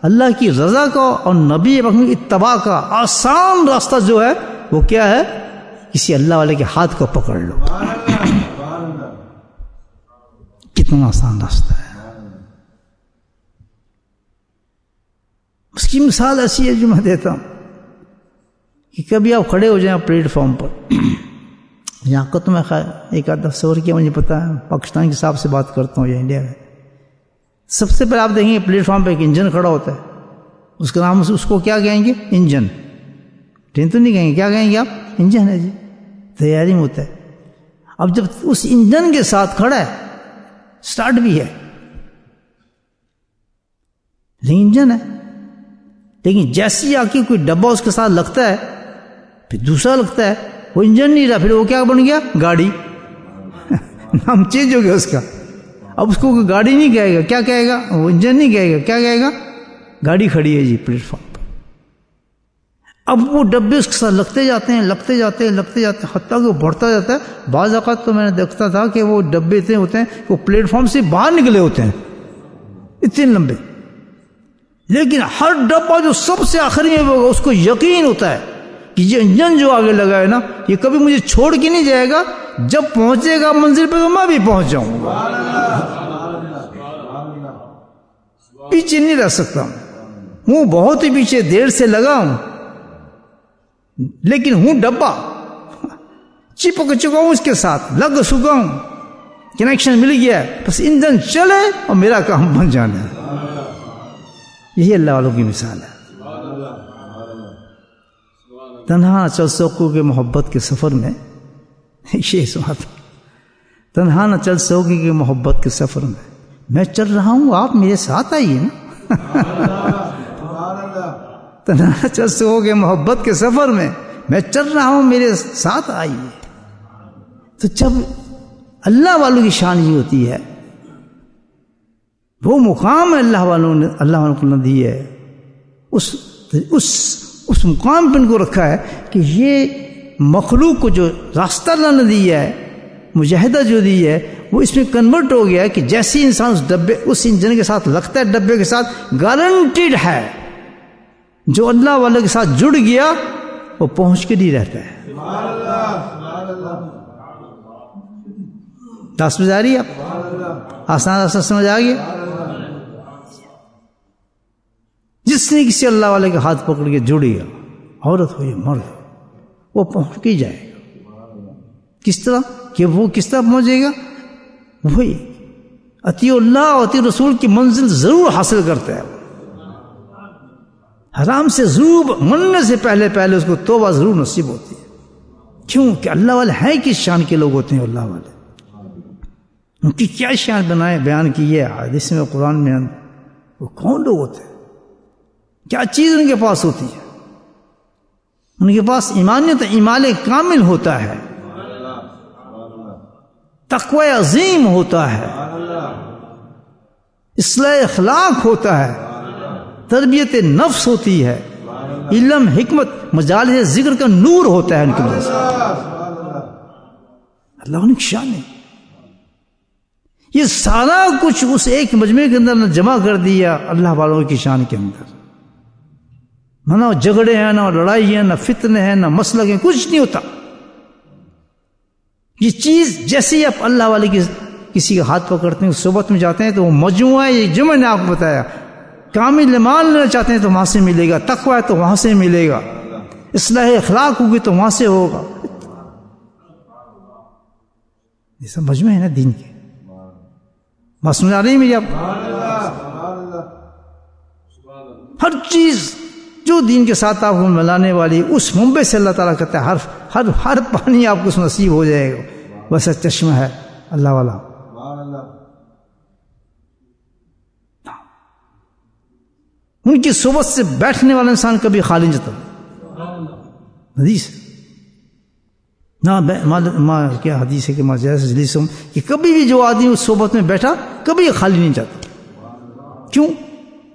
اللہ کی رضا کا اور نبی کی اتباع کا. آسان راستہ جو ہے وہ کیا ہے؟ کسی اللہ والے کے ہاتھ کو پکڑ لو. کتنا آسان راستہ ہے. اس کی مثال ایسی ہے جو میں دیتا ہوں کہ کبھی آپ کھڑے ہو جائیں پلیٹ فارم پر. یہاں کا تو میں ایک آدھ دفعہ کیا مجھے پتا ہے، پاکستان کے حساب سے بات کرتا ہوں یا انڈیا میں. سب سے پہلے آپ دیکھیں گے پلیٹ فارم پہ ایک انجن کھڑا ہوتا ہے. اس کا نام اس کو کیا کہیں گے؟ انجن. ٹرین تو نہیں کہیں گے، کیا کہیں گے آپ؟ انجن ہے جی، تیاری میں ہوتا ہے. اب جب اس انجن کے ساتھ کھڑا ہے سٹارٹ بھی ہے لیکن انجن ہے. لیکن جیسی آ کے کوئی ڈبہ اس کے ساتھ لگتا ہے پھر دوسرا لگتا ہے, وہ انجن نہیں رہا, پھر وہ کیا بن گیا؟ گاڑی. نام چینج ہو گیا اس کا. اب اس کو کوئی گاڑی نہیں کہے گا, کیا کہے گا؟ وہ انجن نہیں کہے گا, کیا کہے گا؟ گاڑی کھڑی ہے جی پلیٹ فارم پر. اب وہ ڈبے اس کے ساتھ لگتے جاتے ہیں, حتیٰ کہ وہ بڑھتا جاتا ہے. بعض اوقات تو میں نے دیکھتا تھا کہ وہ ڈبے اتنے ہوتے ہیں وہ پلیٹ فارم سے باہر نکلے ہوتے ہیں, اتنے لمبے. لیکن ہر ڈبہ جو سب سے آخری میں ہوگا اس کو یقین ہوتا ہے کہ یہ انجن جو آگے لگا ہے نا, یہ کبھی مجھے چھوڑ کے نہیں جائے گا, جب پہنچے گا منزل پہ تو میں بھی پہنچ جاؤں گا, پیچھے نہیں رہ سکتا ہوں. بہت ہی پیچھے دیر سے لگا ہوں, لیکن ہوں ڈبہ, چپک چکا ہوں اس کے ساتھ, لگ چکا ہوں, کنیکشن مل گیا ہے, بس انجن چلے اور میرا کام بن جانا ہے. یہی اللہ والوں کی مثال ہے. تنہا نہ چل سکو گے محبت کے سفر میں, یہ سوات, تنہا نہ چل سکو گے محبت کے سفر میں چل رہا ہوں, آپ میرے ساتھ آئیے نا. تنہا نہ چل سکو گے محبت کے سفر میں چل رہا ہوں, میرے ساتھ آئیے. تو جب اللہ والوں کی شان یہ ہوتی ہے, وہ مقام اللہ والوں کو نہ دی ہے, اس مقام پہ ان کو رکھا ہے کہ یہ مخلوق کو جو راستہ نہ دیا ہے, مجاہدہ جو دی ہے, وہ اس میں کنورٹ ہو گیا ہے کہ جیسے انسان اس انجن کے ساتھ لگتا ہے, ڈبے کے ساتھ, گارنٹیڈ ہے جو اللہ والے کے ساتھ جڑ گیا وہ پہنچ کے نہیں رہتا ہے. بات سمجھ آ رہی ہے آپ؟ آسان سمجھ آ گیا. جس نے کسی اللہ والے کے ہاتھ پکڑ کے جڑ گیا, عورت ہو یا مرد, وہ پہنچ کے جائے گا. کس طرح کہ وہ کس طرح پہنچے گا؟ وہی اطیع اللہ اور اطیع رسول کی منزل ضرور حاصل کرتا ہے. حرام سے ضرور مرنے سے پہلے اس کو توبہ ضرور نصیب ہوتی ہے. کیوں کہ اللہ والے ہیں کس شان کے لوگ ہوتے ہیں؟ اللہ والے ان کی کیا شان بیان کی ہے حدیث میں, قرآن میں, وہ کون لوگ ہوتے ہیں, کیا چیز ان کے پاس ہوتی ہے؟ ان کے پاس ایمانیت, ایمان کامل ہوتا ہے, تقوی عظیم ہوتا ہے, اصلاح اخلاق ہوتا ہے, تربیت نفس ہوتی ہے, علم, حکمت, مجالس ذکر کا نور ہوتا ہے ان کے پاس. اللہ ان کی شان ہے. یہ سارا کچھ اس ایک مجموعے کے اندر نہ جمع کر دیا اللہ والوں کی شان کے اندر. نہ جھگڑے ہیں, نہ لڑائی ہے, نہ فتنے ہیں, نہ مسلک ہیں, کچھ نہیں ہوتا. یہ چیز جیسے ہی آپ اللہ والے کی کسی کا ہاتھ پکڑتے ہیں, صحبت میں جاتے ہیں, تو وہ مجموعہ ہے, یہ جو میں نے آپ کو بتایا, کامل ایمان لینا چاہتے ہیں تو وہاں سے ملے گا, تقوی ہے تو وہاں سے ملے گا, اصلاح اخلاق ہوگی تو وہاں سے ہوگا. یہ سب مجموعہ ہے نا دین کے. بات سمجھ آ رہی ہے میری آپ؟ ہر چیز جو دین کے ساتھ آپ کو ملانے والی, اس منبع سے اللہ تعالیٰ کہتا ہے ہر پانی آپ کو نصیب ہو جائے گا. ویسا چشمہ ہے اللہ والا. ان کی صحبت سے بیٹھنے والا انسان کبھی خالی نہیں جاتا. حدیث کیا حدیث ہے کہ جلیسم, کہ کبھی بھی جو آدمی اس صحبت میں بیٹھا کبھی خالی نہیں جاتا. کیوں؟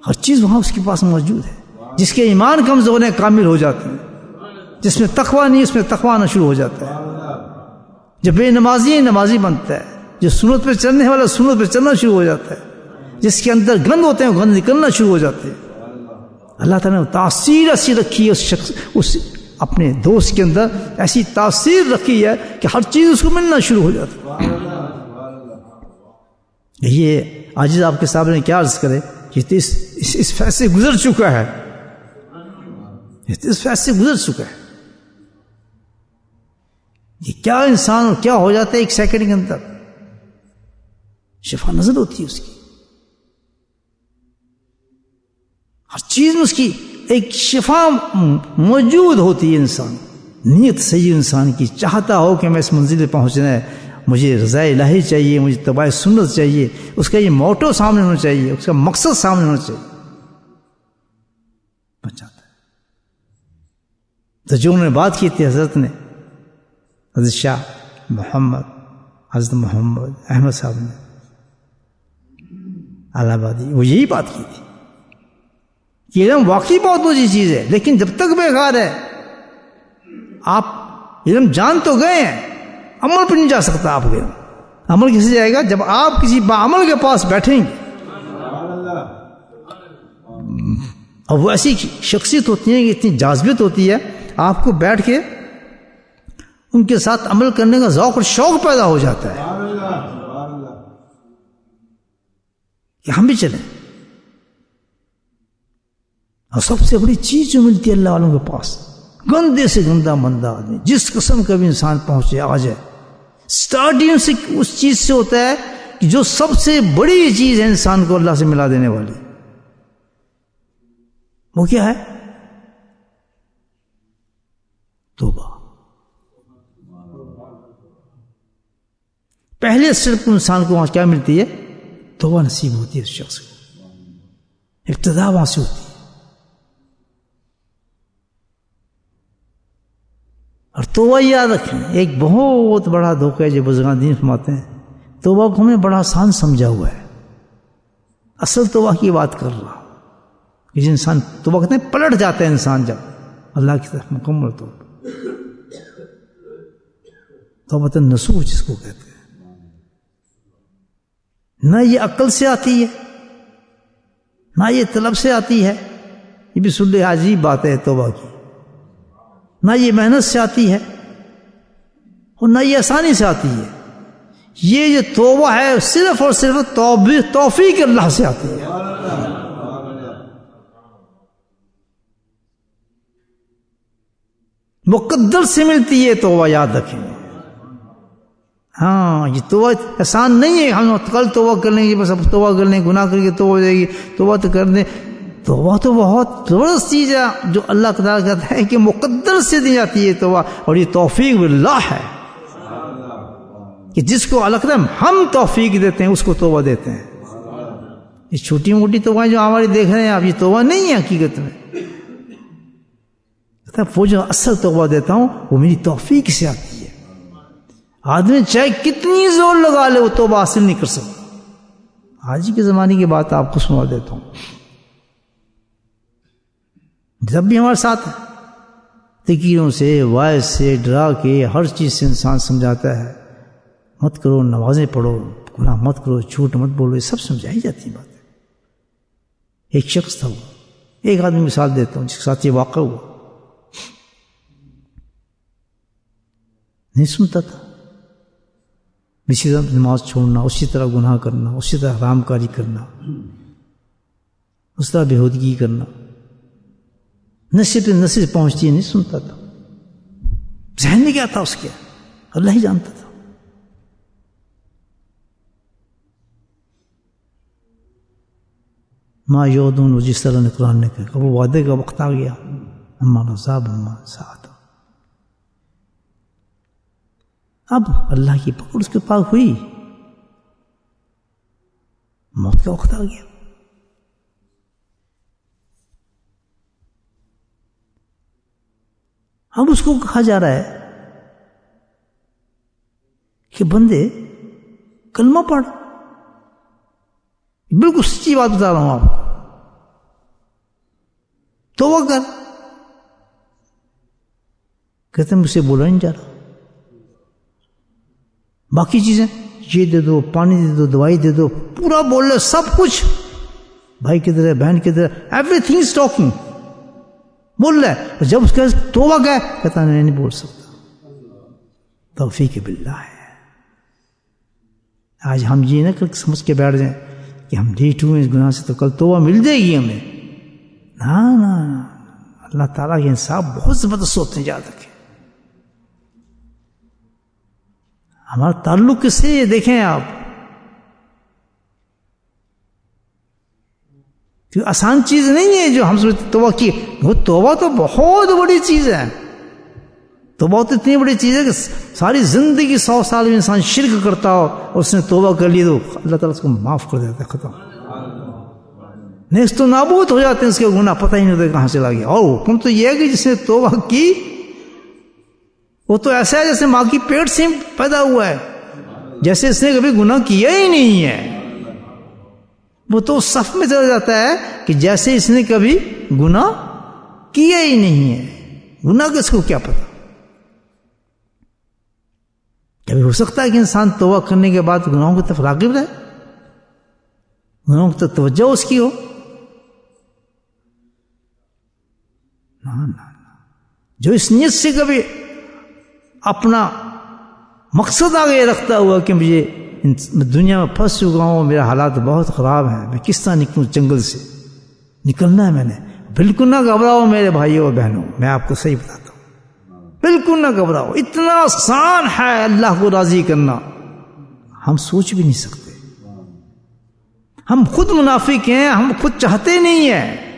ہر چیز وہاں اس کے پاس موجود ہے. جس کے ایمان کمزور ہیں کامل ہو جاتے ہیں, جس میں تقوی نہیں اس میں تقوی آنا شروع ہو جاتا ہے. جب بے نمازی ہے نمازی بنتا ہے, جو سنت پہ چلنے والا سنت پہ چلنا شروع ہو جاتا ہے, جس کے اندر گند ہوتے ہیں وہ گند نکلنا شروع ہو جاتے ہیں. اللہ تعالیٰ نے تاثیر ایسی رکھی ہے اس شخص, اس اپنے دوست کے اندر ایسی تاثیر رکھی ہے کہ ہر چیز اس کو ملنا شروع ہو جاتی ہے. یہ عاجز آپ کے سامنے کیا عرض کرے کہ اس فیصلے گزر چکا ہے, اس فیصلے گزر چکا ہے. یہ کیا انسان اور کیا ہو جاتا ہے ایک سیکنڈ کے اندر, شفا نظر ہوتی ہے اس کی. ہر چیز میں اس کی ایک شفا موجود ہوتی ہے. انسان نیت صحیح انسان کی چاہتا ہو کہ میں اس منزل پہ پہنچنا ہے, مجھے رضا الہی چاہیے، مجھے اتباع سنت چاہیے، اس کا یہ موٹو سامنے ہونا چاہیے، اس کا مقصد سامنے ہونا چاہیے، بن جاتا ہے۔ تو جو انہوں نے بات کی تھی حضرت نے، حضرت شاہ محمد، حضرت محمد احمد صاحب نے الہ آبادی، وہ یہی بات کی تھی کہ علم واقعی بہت بڑی چیز ہے، لیکن جب تک بیکار ہے، آپ علم جان تو گئے ہیں، عمل پہ نہیں جا سکتا آپ کے علم۔ عمل کیسے جائے گا؟ جب آپ کسی باعمل کے پاس بیٹھیں گے، اور وہ ایسی شخصیت ہوتی ہے کہ اتنی جاذبیت ہوتی ہے، آپ کو بیٹھ کے ان کے ساتھ عمل کرنے کا ذوق اور شوق پیدا ہو جاتا ہے کہ ہم بھی چلیں۔ اور سب سے بڑی چیز جو ملتی ہے اللہ والوں کے پاس، گندے سے گندا مندہ آدمی جس قسم کا بھی انسان پہنچے آ جائے، سٹارٹنگ سے اس چیز سے ہوتا ہے کہ جو سب سے بڑی چیز ہے انسان کو اللہ سے ملا دینے والی، وہ کیا ہے؟ توبہ۔ پہلے صرف انسان کو وہاں کیا ملتی ہے؟ توبہ نصیب ہوتی ہے اس شخص کو، ابتدا وہاں سے ہوتی ہے۔ اور توبہ یاد رکھیں، ایک بہت بڑا دھوکہ ہے جو بزرگان دین فرماتے ہیں، توبہ کو ہم نے بڑا آسان سمجھا ہوا ہے، اصل توبہ کی بات کر رہا ہوں کہ انسان توبہ کہتے ہیں پلٹ جاتا ہے انسان جب اللہ کی طرف مکمل توبہ نصوح جس کو کہتے ہیں، نہ یہ عقل سے آتی ہے، نہ یہ طلب سے آتی ہے، یہ بھی سلح عجیب بات ہے توبہ کی، نہ یہ محنت سے آتی ہے اور نہ یہ آسانی سے آتی ہے، یہ جو توبہ ہے صرف اور صرف توفیق اللہ سے آتی ہے۔ مقدر سے ملتی ہے توبہ، یاد رکھیں۔ ہاں، یہ توبہ آسان نہیں ہے، ہم کل توبہ کر لیں گے، بس اب توبہ کر لیں، گناہ کر کے توبہ ہو جائے گی، توبہ تو کر دیں۔ توبہ تو بہت زبردست چیز ہے جو اللہ تعالیٰ کہتا ہے کہ مقدر سے دی جاتی ہے توبہ، اور یہ توفیق باللہ ہے کہ جس کو اللہ کہتا ہے ہم توفیق دیتے ہیں اس کو توبہ دیتے ہیں۔ یہ چھوٹی موٹی توبہ جو ہماری دیکھ رہے ہیں آپ، یہ توبہ نہیں ہے حقیقت میں۔ وہ جو اصل توبہ دیتا ہوں وہ میری توفیق سے آتی ہے۔ آدمی چاہے کتنی زور لگا لے وہ توبہ حاصل نہیں کر سکتا۔ آج کے زمانے کی بات آپ کو سنا دیتا ہوں، جب بھی ہمارے ساتھ تکیروں سے، وائس سے، ڈرا کے، ہر چیز سے انسان سمجھاتا ہے مت کرو، نمازیں پڑھو، گناہ مت کرو، جھوٹ مت بولو، یہ سب سمجھائی جاتی ہیں باتیں۔ ایک شخص تھا، وہ ایک آدمی مثال دیتا ہوں جس کے ساتھ یہ واقع ہوا، نہیں سنتا تھا، اسی طرح نماز چھوڑنا، اسی طرح گناہ کرنا، اسی طرح حرام کاری کرنا، اس طرح بےہودگی کرنا، نشے پہ نشے پہنچتی ہے، نہیں سنتا تھا۔ ذہن میں کیا تھا اس کے؟ اللہ ہی جانتا تھا۔ ما یعدون، جس طرح نے قرآن نے کہا، وہ وعدے کا وقت آ گیا، اما العذاب اما ساعت، اب اللہ کی پکڑ اس کے پاس ہوئی، موت کا وقت آ گیا۔ اب اس کو کہا جا رہا ہے کہ بندے کلمہ پڑھ، بالکل سچی بات بتا رہا ہوں آپ کو، توبہ کر۔ کہتے ہیں مجھ سے بولا نہیں جا رہا، باقی چیزیں یہ دے دو، پانی دے دو، دوائی دے دو، پورا بول رہے، سب کچھ بھائی کی طرح، بہن کی طرح، ایوری تھنگ از ٹاکنگ، بول رہا ہے۔ جب اس کا توبہ کیا ہے، کہتا میں نہیں بول سکتا۔ توفیق باللہ ہے۔ آج ہم یہ نہ کر سمجھ کے بیٹھ جائیں کہ ہم ڈیٹ ہوئے اس گناہ سے تو کل توبہ مل جائے گی ہمیں، نہ، اللہ تعالیٰ کے انصاف بہت زبردست ہوتے ہیں، یاد رکھیں۔ ہمارا تعلق کس سے یہ دیکھیں آپ، کہ آسان چیز نہیں ہے جو ہم سمجھتے توبہ کی، وہ توبہ تو بہت بڑی چیز ہے۔ توبہ تو اتنی بڑی چیز ہے کہ ساری زندگی 100 سال میں انسان شرک کرتا ہو اور اس نے توبہ کر لی تو اللہ تعالیٰ اس کو معاف کر دیتا ہے، ختم، نیست و نابود ہو جاتے ہیں اس کے گناہ، پتہ ہی نہیں ہوتا کہاں چلا گیا۔ اور حکم تو یہ ہے کہ جس نے توبہ کی وہ تو ایسا ہے جیسے ماں کی پیٹ سے پیدا ہوا ہے، جیسے اس نے کبھی گناہ کیا ہی نہیں ہے، وہ تو صف میں چلا جاتا ہے کہ جیسے اس نے کبھی گناہ کیا ہی نہیں ہے۔ گناہ کس کو کیا پتا؟ کبھی ہو سکتا ہے کہ انسان توبہ کرنے کے بعد گناہوں کی طرف راغب رہے، گناہوں کی طرف توجہ اس کی ہو؟ جو اس نیت سے کبھی اپنا مقصد آگے رکھتا ہوا کہ مجھے دنیا میں پھنس چکا ہوں، میرا حالات بہت خراب ہیں، میں کس طرح نکلوں جنگل سے، نکلنا ہے میں نے، بالکل نہ گھبراؤ میرے بھائیوں اور بہنوں، میں آپ کو صحیح بتاتا ہوں، بالکل نہ گھبراؤ، اتنا آسان ہے اللہ کو راضی کرنا، ہم سوچ بھی نہیں سکتے، ہم خود منافق ہیں، ہم خود چاہتے نہیں ہیں،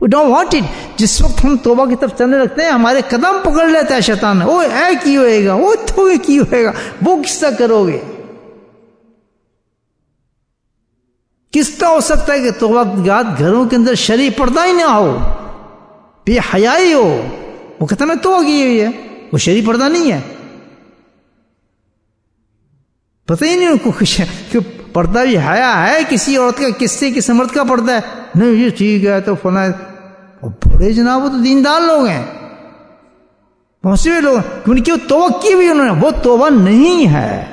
we don't want it۔ جس وقت ہم توبہ کی طرف چلنے لگتے ہیں ہمارے قدم پکڑ لیتا ہے شیطان، وہ اے کی ہوئے گا، وہ تو کی ہوئے گا، وہ کس طرح کرو گے؟ کس طرح ہو سکتا ہے کہ توبہ کے بعد گھروں کے اندر شرعی پردہ ہی نہ ہو، بے حیائی ہو؟ وہ کہتا میں توبہ کی ہوئی ہے، وہ شرعی پردہ نہیں ہے، پتہ ہی نہیں ان کو کہ پردہ بھی حیا ہے کسی عورت کا، کس سے کس مرد کا پردہ ہے، نہیں یہ ٹھیک ہے تو فلاں، بڑے جناب وہ تو دیندار لوگ ہیں، بہت سے لوگ، کیونکہ وہ توبہ کی بھی انہوں نے، وہ توبہ نہیں ہے،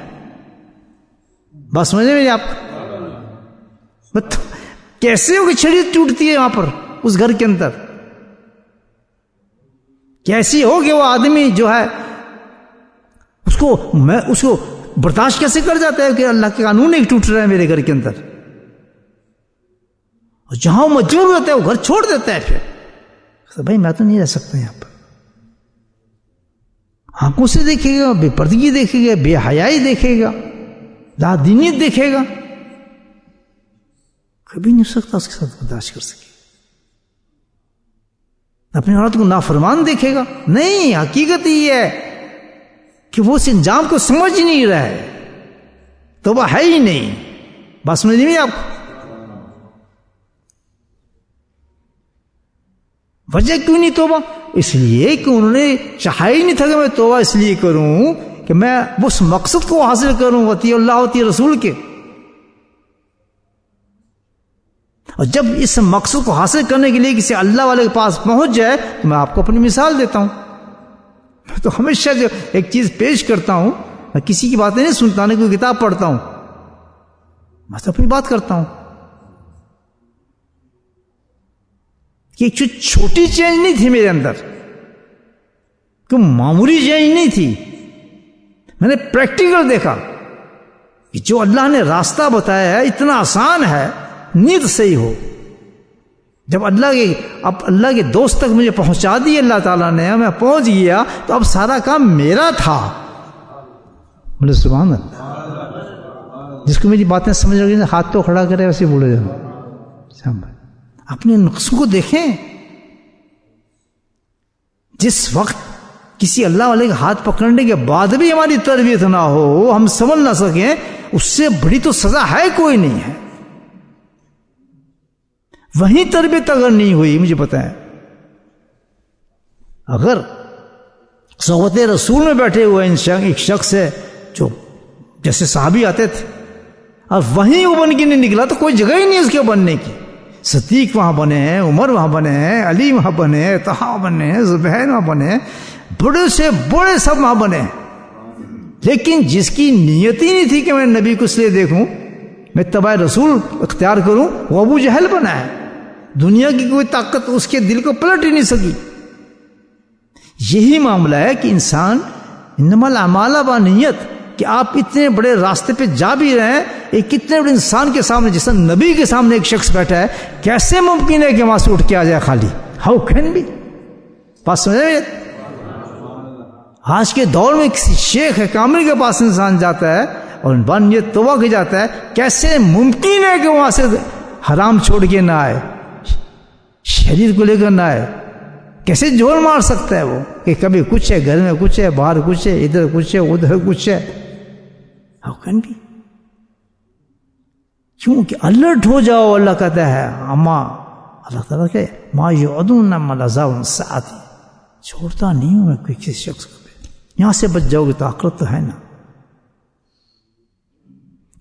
بس سمجھے میری آپ کیسے ہو کہ چھڑی ٹوٹتی ہے وہاں پر اس گھر کے اندر، کیسی ہو کہ وہ آدمی جو ہے اس کو برداشت کیسے کر جاتا ہے کہ اللہ کے قانون ایک ٹوٹ رہا ہے میرے گھر کے اندر، اور جہاں وہ مجبور ہوتا ہے وہ گھر چھوڑ دیتا ہے، پھر بھائی میں تو نہیں رہ سکتا یہاں پر، آنکھوں سے دیکھے گا، بے پردگی دیکھے گا، بے حیائی دیکھے گا، لا دینیت دیکھے گا، کبھی نہیں ہو سکتا اس کے ساتھ برداشت کر سکے، اپنی عورت کو نافرمان دیکھے گا، نہیں، حقیقت یہ ہے کہ وہ اس انجام کو سمجھ نہیں رہا ہے، توبہ ہے ہی نہیں، بات سمجھ نہیں آپ کو؟ وجہ کیوں نہیں توبہ؟ اس لیے کہ انہوں نے چاہا ہی نہیں تھا کہ میں توبہ اس لیے کروں کہ میں اس مقصد کو حاصل کروں، اطیع اللہ اطیع رسول کے، اور جب اس مقصد کو حاصل کرنے کے لیے کسی اللہ والے کے پاس پہنچ جائے تو میں آپ کو اپنی مثال دیتا ہوں، میں تو ہمیشہ جو ایک چیز پیش کرتا ہوں، میں کسی کی باتیں نہیں سنتا، نہ کوئی کتاب پڑھتا ہوں، میں تو اپنی بات کرتا ہوں کہ ایک چھوٹی چینج نہیں تھی میرے اندر، کوئی معمولی چینج نہیں تھی، میں نے پریکٹیکل دیکھا کہ جو اللہ نے راستہ بتایا ہے اتنا آسان ہے، نیت صحیح ہو، جب اللہ کے دوست تک مجھے پہنچا دی اللہ تعالیٰ نے، میں پہنچ گیا تو اب سارا کام میرا تھا، بولے سبحان اللہ، جس کو میری باتیں سمجھ رہی ہیں ہاتھ تو کھڑا کرے ویسے بولے جاؤ، اپنے نقصوں کو دیکھیں، جس وقت کسی اللہ والے کا ہاتھ پکڑنے کے بعد بھی ہماری تربیت نہ ہو، ہم سمجھ نہ سکیں، اس سے بڑی تو سزا ہے کوئی نہیں ہے، وہیں تربیت اگر نہیں ہوئی، مجھے پتہ ہے اگر صحبت رسول میں بیٹھے ہوئے ایک شخص ہے جو جیسے صحابی آتے تھے، اور وہیں وہ بن کے نہیں نکلا تو کوئی جگہ ہی نہیں اس کے بننے کی، صدیق وہاں بنے ہیں، عمر وہاں بنے ہیں، علی وہاں بنے ہیں، طلحہ بنے ہیں، زبیر وہاں بنے ہیں، بڑے سے بڑے سب وہاں بنے ہیں، لیکن جس کی نیت ہی نہیں تھی کہ میں نبی کو اس لیے دیکھوں، میں اتباع رسول اختیار کروں، وہ ابو جہل بنا ہے، دنیا کی کوئی طاقت اس کے دل کو پلٹ ہی نہیں سکی۔ یہی معاملہ ہے کہ انسان انما الاعمال بالنیت، کہ آپ اتنے بڑے راستے پہ جا بھی رہے ہیں، ایک اتنے بڑے انسان کے سامنے، جیسا نبی کے سامنے ایک شخص بیٹھا ہے، کیسے ممکن ہے کہ وہاں سے اٹھ کے آ جائے خالی؟ How can be? بات سمجھے؟ آج کے دور میں کسی شیخ کامل کے پاس انسان جاتا ہے اور بالنیت توبہ کے جاتا ہے، کیسے ممکن ہے کہ وہاں سے حرام چھوڑ کے نہ آئے، شریر کو لے کر نہ آئے؟ کیسے جھول مار سکتا ہے وہ کہ کبھی کچھ ہے، گھر میں کچھ ہے، باہر کچھ ہے، ادھر کچھ ہے، ادھر کچھ ہے. How can be? کیونکہ الرٹ ہو جاؤ. اللہ کہتا ہے اللہ تعالیٰ کہ ما یعدون من عذاب ساعتی، چھوڑتا نہیں ہوں میں کوئی کسی شخص کو. یہاں سے بچ جاؤ گے تو آخرت تو ہے نا.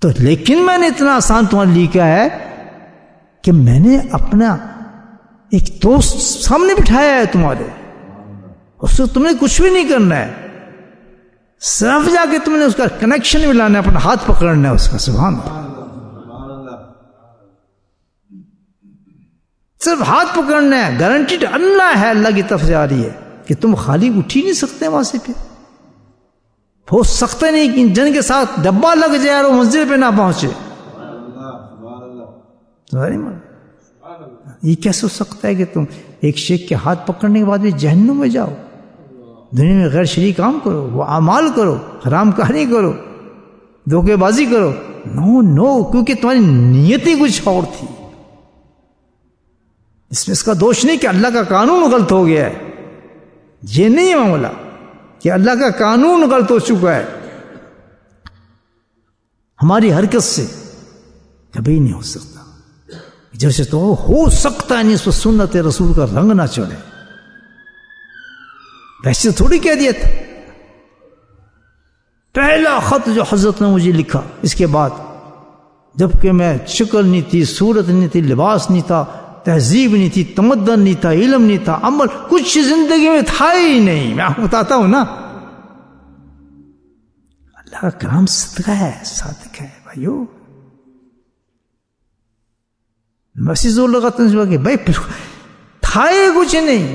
تو لیکن میں نے اتنا آسان تمہارے لیے کیا ہے کہ میں نے اپنا ایک دوست سامنے بٹھایا ہے تمہارے، اس کو تم نے کچھ بھی نہیں کرنا ہے، صرف جا کے تم نے اس کا کنیکشن ملانا ہے، اپنا ہاتھ پکڑنا ہے اس کا. سبحان اللہ. صرف ہاتھ پکڑنا ہے. گارنٹیڈ اللہ ہے، اللہ کی طرف سے آ رہی ہے کہ تم خالی اٹھ ہی نہیں سکتے وہاں سے. پھر ہو سکتا نہیں کہ جن کے ساتھ ڈبہ لگ جائے اور وہ منزل پہ نہ پہنچے. یہ کیسے ہو سکتا ہے کہ تم ایک شیخ کے ہاتھ پکڑنے کے بعد بھی جہنم میں جاؤ؟ دنیا میں غیر شرعی کام کرو، وہ اعمال کرو، حرام کاری کرو، دھوکے بازی کرو. نو، کیونکہ تمہاری نیت ہی کچھ اور تھی. اس میں اس کا دوش نہیں کہ اللہ کا قانون غلط ہو گیا ہے، یہ نہیں ہے معاملہ کہ اللہ کا قانون غلط ہو چکا ہے. ہماری حرکت سے کبھی نہیں ہو سکتا. جیسے تو ہو سکتا ہے نہیں اس پر سنت رسول کا رنگ نہ چڑھے، ویسے تھوڑی کہہ دیا تھا. پہلا خط جو حضرت نے مجھے لکھا اس کے بعد، جبکہ میں شکل نہیں تھی، صورت نہیں تھی، لباس نہیں تھا، تہذیب نہیں تھی، تمدن نہیں تھا، علم نہیں تھا، عمل کچھ زندگی میں تھا ہی نہیں. میں آپ کو بتاتا ہوں نا، اللہ کا کرام صدقہ ہے، صادق ہے بھائیو. ویسے زور لگاتا ہوں کہ بھائی تھا ہی کچھ نہیں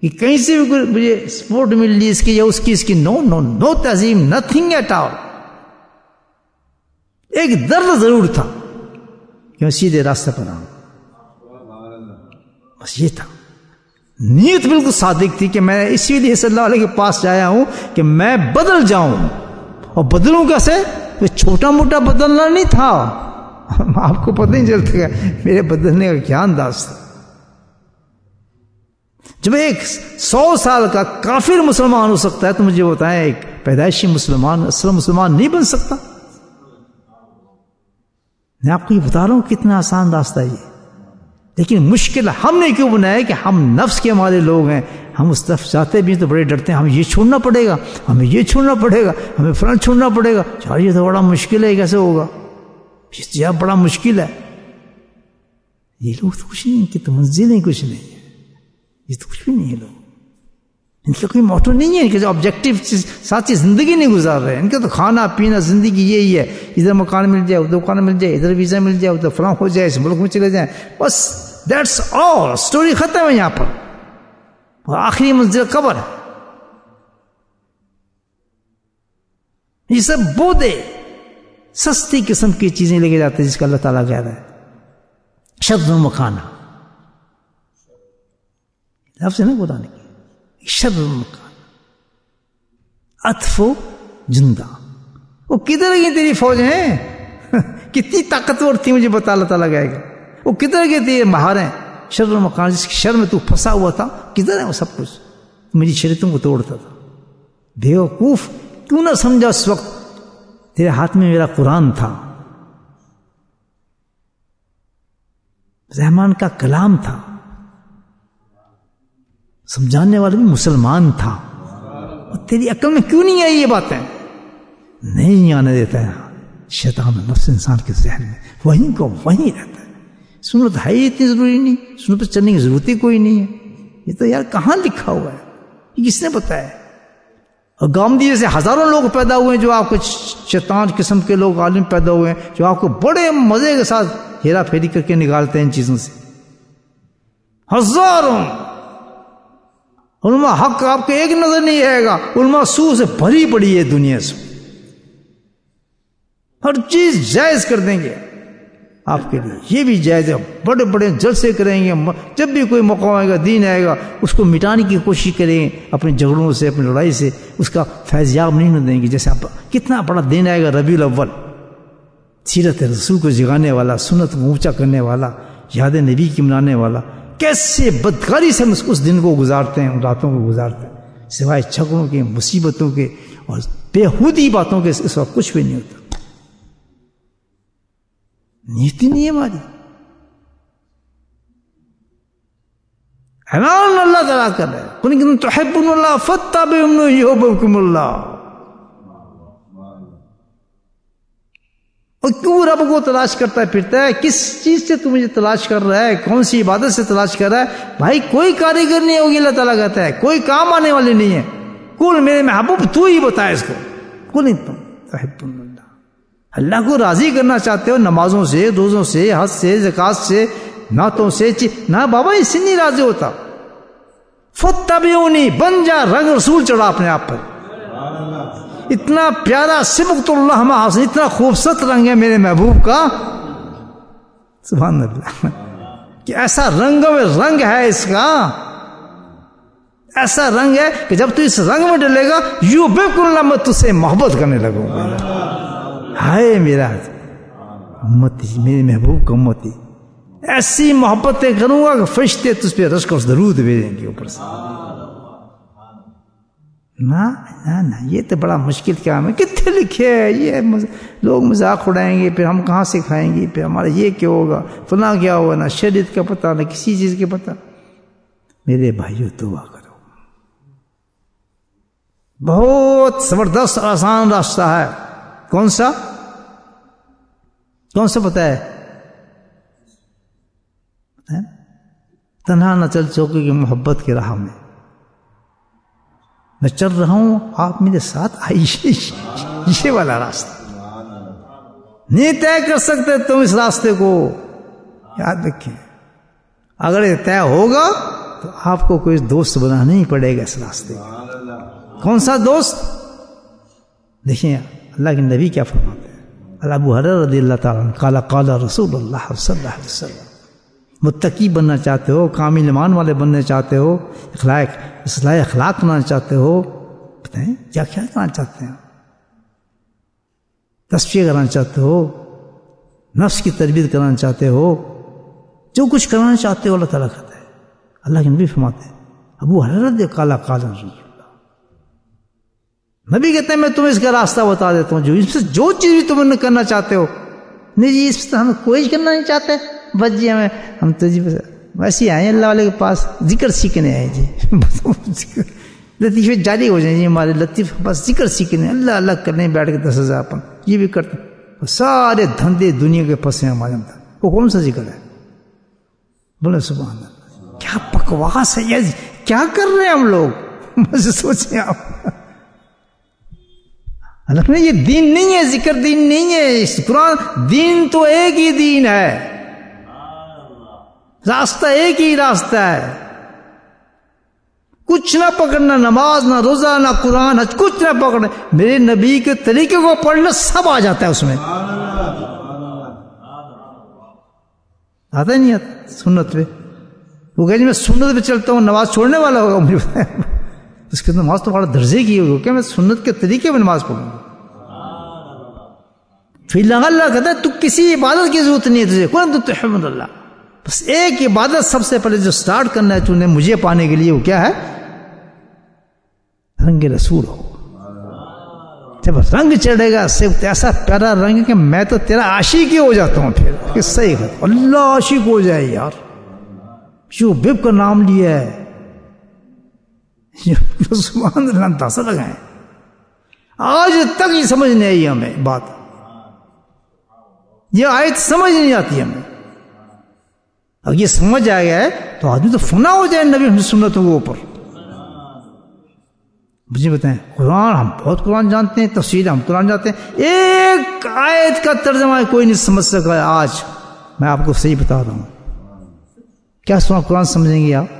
کہ کہیں سے بھی مجھے سپورٹ مل لی اس کی یا اس کی. نو تعظیم، نتھنگ ایٹ آل. ایک درد ضرور تھا کہ میں سیدھے راستے پر آؤں، بس یہ تھا. نیت بالکل صادق تھی کہ میں اسی لیے صلی اللہ علیہ کے پاس آیا ہوں کہ میں بدل جاؤں. اور بدلوں کیسے؟ چھوٹا موٹا بدلنا نہیں تھا. آپ کو پتہ نہیں چلتا گا میرے بدلنے کا کیا انداز تھا. جب ایک 100 سال کا کافر مسلمان ہو سکتا ہے تو مجھے بتائیں ایک پیدائشی مسلمان اصل مسلمان نہیں بن سکتا؟ میں آپ کو یہ بتا رہا ہوں کتنا آسان راستہ ہے یہ. لیکن مشکل ہم نے کیوں بنایا کہ ہم نفس کے ہمارے لوگ ہیں، ہم اس طرف جاتے بھی تو بڑے ڈرتے ہیں. ہمیں یہ چھوڑنا پڑے گا، ہمیں یہ چھوڑنا پڑے گا، ہمیں فلاں چھوڑنا پڑے گا. یار یہ تو بڑا مشکل ہے، کیسے ہوگا؟ یہ بڑا مشکل ہے. یہ لوگ تو کچھ نہیں کہ تو منزل ہی کچھ نہیں ہے، یہ تو کچھ بھی نہیں ہے. لوگ ان کا کوئی موٹو نہیں ہے، ان کے جو آبجیکٹو ساتھی زندگی نہیں گزار رہے. ان کا تو کھانا پینا زندگی یہی ہے، ادھر مکان مل جائے، ادھر دکان مل جائے، ادھر ویزا مل جائے، ادھر فلاں ہو جائے، اس ملک میں چلے جائیں، بس دیٹس آل. اسٹوری ختم ہے یہاں پر، اور آخری منزل قبر ہے. یہ سب بودے سستی قسم کی چیزیں لے کے جاتے ہیں جس کا اللہ تعالیٰ کہہ رہا ہے شد مکانہ. لفظ ہے نا قرآن کی، شد مکانہ اطف جندہ. وہ کدھر گئی تیری فوج ہیں؟ کتنی طاقتور تھی مجھے بتا. اللہ تعالیٰ کہے گا وہ کدھر گئے تھے مہاریں؟ شر مکان، جس کی شر میں تو پھنسا ہوا تھا، کدھر ہے وہ سب کچھ؟ میری شریعتوں کو توڑتا تھا. بیوقوف، کیوں نہ سمجھا اس وقت تیرے ہاتھ میں میرا قرآن تھا، رحمان کا کلام تھا، سمجھانے والا بھی مسلمان تھا. اور تیری عقل میں کیوں نہیں آئی یہ باتیں؟ نہیں آنے دیتا ہے شیطان نفس انسان کے ذہن میں، وہیں کو وہیں رہتا ہے. سنت ہے ہی اتنی ضروری نہیں، سنت پر چلنے کی ضرورت ہی کوئی نہیں ہے. یہ تو یار کہاں لکھا ہوا ہے؟ یہ کس نے بتایا؟ اور گامدی جیسے ہزاروں لوگ پیدا ہوئے ہیں جو آپ کو شیطان قسم کے لوگ عالم پیدا ہوئے ہیں جو آپ کو بڑے مزے کے ساتھ ہیرا پھیری کر کے نکالتے ہیں ان چیزوں سے. ہزاروں علماء حق آپ کو ایک نظر نہیں آئے گا. علماء سو سے بھری پڑی ہے دنیا سے، ہر چیز جائز کر دیں گے آپ کے لیے. یہ بھی جائز ہے، بڑے بڑے جلسے کریں گے. جب بھی کوئی موقع آئے گا، دین آئے گا، اس کو مٹانے کی کوشش کریں گے اپنے جھگڑوں سے، اپنی لڑائی سے. اس کا فیض یاب نہیں ہونے دیں گے. جیسے آپ کتنا بڑا دن آئے گا ربیع الاول، سیرت رسول کو جگانے والا، سنت کو اونچا کرنے والا، یاد نبی کی منانے والا. کیسے بدکاری سے ہم اس دن کو گزارتے ہیں، ان راتوں کو گزارتے ہیں، سوائے جھگڑوں کے، مصیبتوں کے اور بےہودی باتوں کے اس وقت کچھ بھی نہیں ہوتا. نیتی نہیں ہے ہماری. اعلان اللہ تعالیٰ کر رہے ہیں قُلْ إِن كُنتُمْ تُحِبُّونَ اللَّهَ فَاتَّبِعُونِي يُحْبِبْكُمُ اللَّهُ. اور کیوں رب کو تلاش کرتا پھرتا ہے؟ کس چیز سے تو مجھے تلاش کر رہا ہے؟ کون سی عبادت سے تلاش کر رہا ہے؟ بھائی کوئی کاریگر نہیں ہوگی، اللہ تعالیٰ کہتا ہے کوئی کام آنے والی نہیں ہے. قُل میرے محبوب تو ہی بتائے اس کو. قُلْ إِن كُنتُمْ تُحِبُّونَ اللَّهَ. اللہ کو راضی کرنا چاہتے ہو نمازوں سے، روزوں سے، حج سے، زکات سے، نعتوں سے. نہ بابا اس سے نہیں راضی ہوتا. فَاتَّبِعُونِی، بن جا رنگ رسول چڑھا اپنے آپ پر. اتنا پیارا صبغۃ اللہ محسن، اتنا خوبصورت رنگ ہے میرے محبوب کا، سبحان اللہ، کہ ایسا رنگ میں رنگ ہے اس کا، ایسا رنگ ہے کہ جب تو اس رنگ میں ڈلے گا یوں بالکل میں تجھ سے محبت کرنے لگوں گا. ہائے میرا امتی، میرے محبوب کا امتی، ایسی محبتیں کروں گا کہ فرشتے تجھ پہ رشک اور درود بھیجیں گے اوپر سے. نہ یہ تو بڑا مشکل کام ہے. کتنے لکھے ہے یہ لوگ مذاق اڑائیں گے، پھر ہم کہاں سے کھائیں گے، پھر ہمارا یہ کیا ہوگا، فلاں کیا ہوگا. نہ شریعت کا پتہ، نہ کسی چیز کا پتہ. میرے بھائیو توبہ کرو. بہت زبردست آسان راستہ ہے. کون سا پتہ ہے؟ تنہا نہ چل چوکے کی محبت کی راہ میں. میں چل رہا ہوں، آپ میرے ساتھ آئیے. یہ والا راستہ نہیں طے کر سکتے تم اس راستے کو، یاد رکھیں. اگر یہ طے ہوگا تو آپ کو کوئی دوست بنانا ہی پڑے گا اس راستے کا. کون سا دوست؟ دیکھیں اللہ کے نبی کیا فرماتے ہیں. ابو ہریرہ رضی اللہ تعالیٰ عنہ قال رسول اللہ صلی اللہ علیہ وسلم. متقی بننا چاہتے ہو، کامل ایمان والے بننا چاہتے ہو، اصلاح اخلاق بنانا چاہتے ہو، بتائیں کیا کرنا چاہتے ہیں؟ تصفیہ کرنا چاہتے ہو، نفس کی تربیت کرنا چاہتے ہو، جو کچھ کرنا چاہتے ہو اللہ تعالیٰ کہتا ہے. اللہ کے نبی فرماتے ہیں ابو ہریرہ قال رسول اللہ. نبی کہتے ہیں میں تمہیں اس کا راستہ بتا دیتا ہوں، جو چیز بھی تم کرنا چاہتے ہو. نہیں جی اس ہم کوئی کرنا نہیں چاہتے، بس جی ہم تو جی ویسے ہی آئے ہیں اللہ والے کے پاس، ذکر سیکھنے آئے جی. لطیفے جاری ہو جائیں جی ہمارے، لطیف بس ذکر سیکھنے، اللہ اللہ کرنے بیٹھ کے 10,000 اپن یہ بھی کرتے. سارے دھندے دنیا کے پھنسے ہیں ہمارے اندر. وہ کون سا ذکر ہے؟ بولے سبحان اللہ. کیا بکواس ہے یہ، کیا کر رہے ہیں ہم لوگ؟ بس سوچیں آپ. اللہ نے یہ دین نہیں ہے، ذکر دین نہیں ہے. قرآن دین تو ایک ہی دین ہے، راستہ ایک ہی راستہ ہے. کچھ نہ پکڑنا، نماز نہ روزہ نہ قرآن حج، کچھ نہ پکڑنا. میرے نبی کے طریقے کو پڑھنا سب آ جاتا ہے اس میں. آتا نہیں آتا سنت پہ. وہ کہہ جی میں سنت پہ چلتا ہوں، نماز چھوڑنے والا ہوگا مجھے. اس کے نماز تو بڑا درجے کی ہوگی کہ میں سنت کے طریقے میں نماز پڑھوں گا. پھر اللہ کہتا ہے تو کسی عبادت کی ضرورت نہیں ہے تجھے. کون تو تحمد اللہ، بس ایک عبادت سب سے پہلے جو سٹارٹ کرنا ہے تُونے مجھے پانے کے لیے، وہ کیا ہے؟ رنگ رسول ہو. جب رنگ چڑھے گا صرف ایسا پیارا رنگ کہ میں تو تیرا عاشق ہی ہو جاتا ہوں. پھر کہ صحیح ہے اللہ عاشق ہو جائے یار. جو بب کا نام لیا ہے، سبحان اللہ اندازہ لگائیں. آج تک یہ سمجھ نہیں آئی ہمیں بات، یہ آیت سمجھ نہیں آتی ہمیں. اگر یہ سمجھ آ گیا ہے تو آدمی تو فنا ہو جائے نبی سنتوں کے اوپر. مجھے بتائیں قرآن، ہم بہت قرآن جانتے ہیں، تفسیر ہم قرآن جانتے ہیں، ایک آیت کا ترجمہ کوئی نہیں سمجھ سکا. آج میں آپ کو صحیح بتا رہا ہوں. کیا سنا قرآن سمجھیں گے آپ؟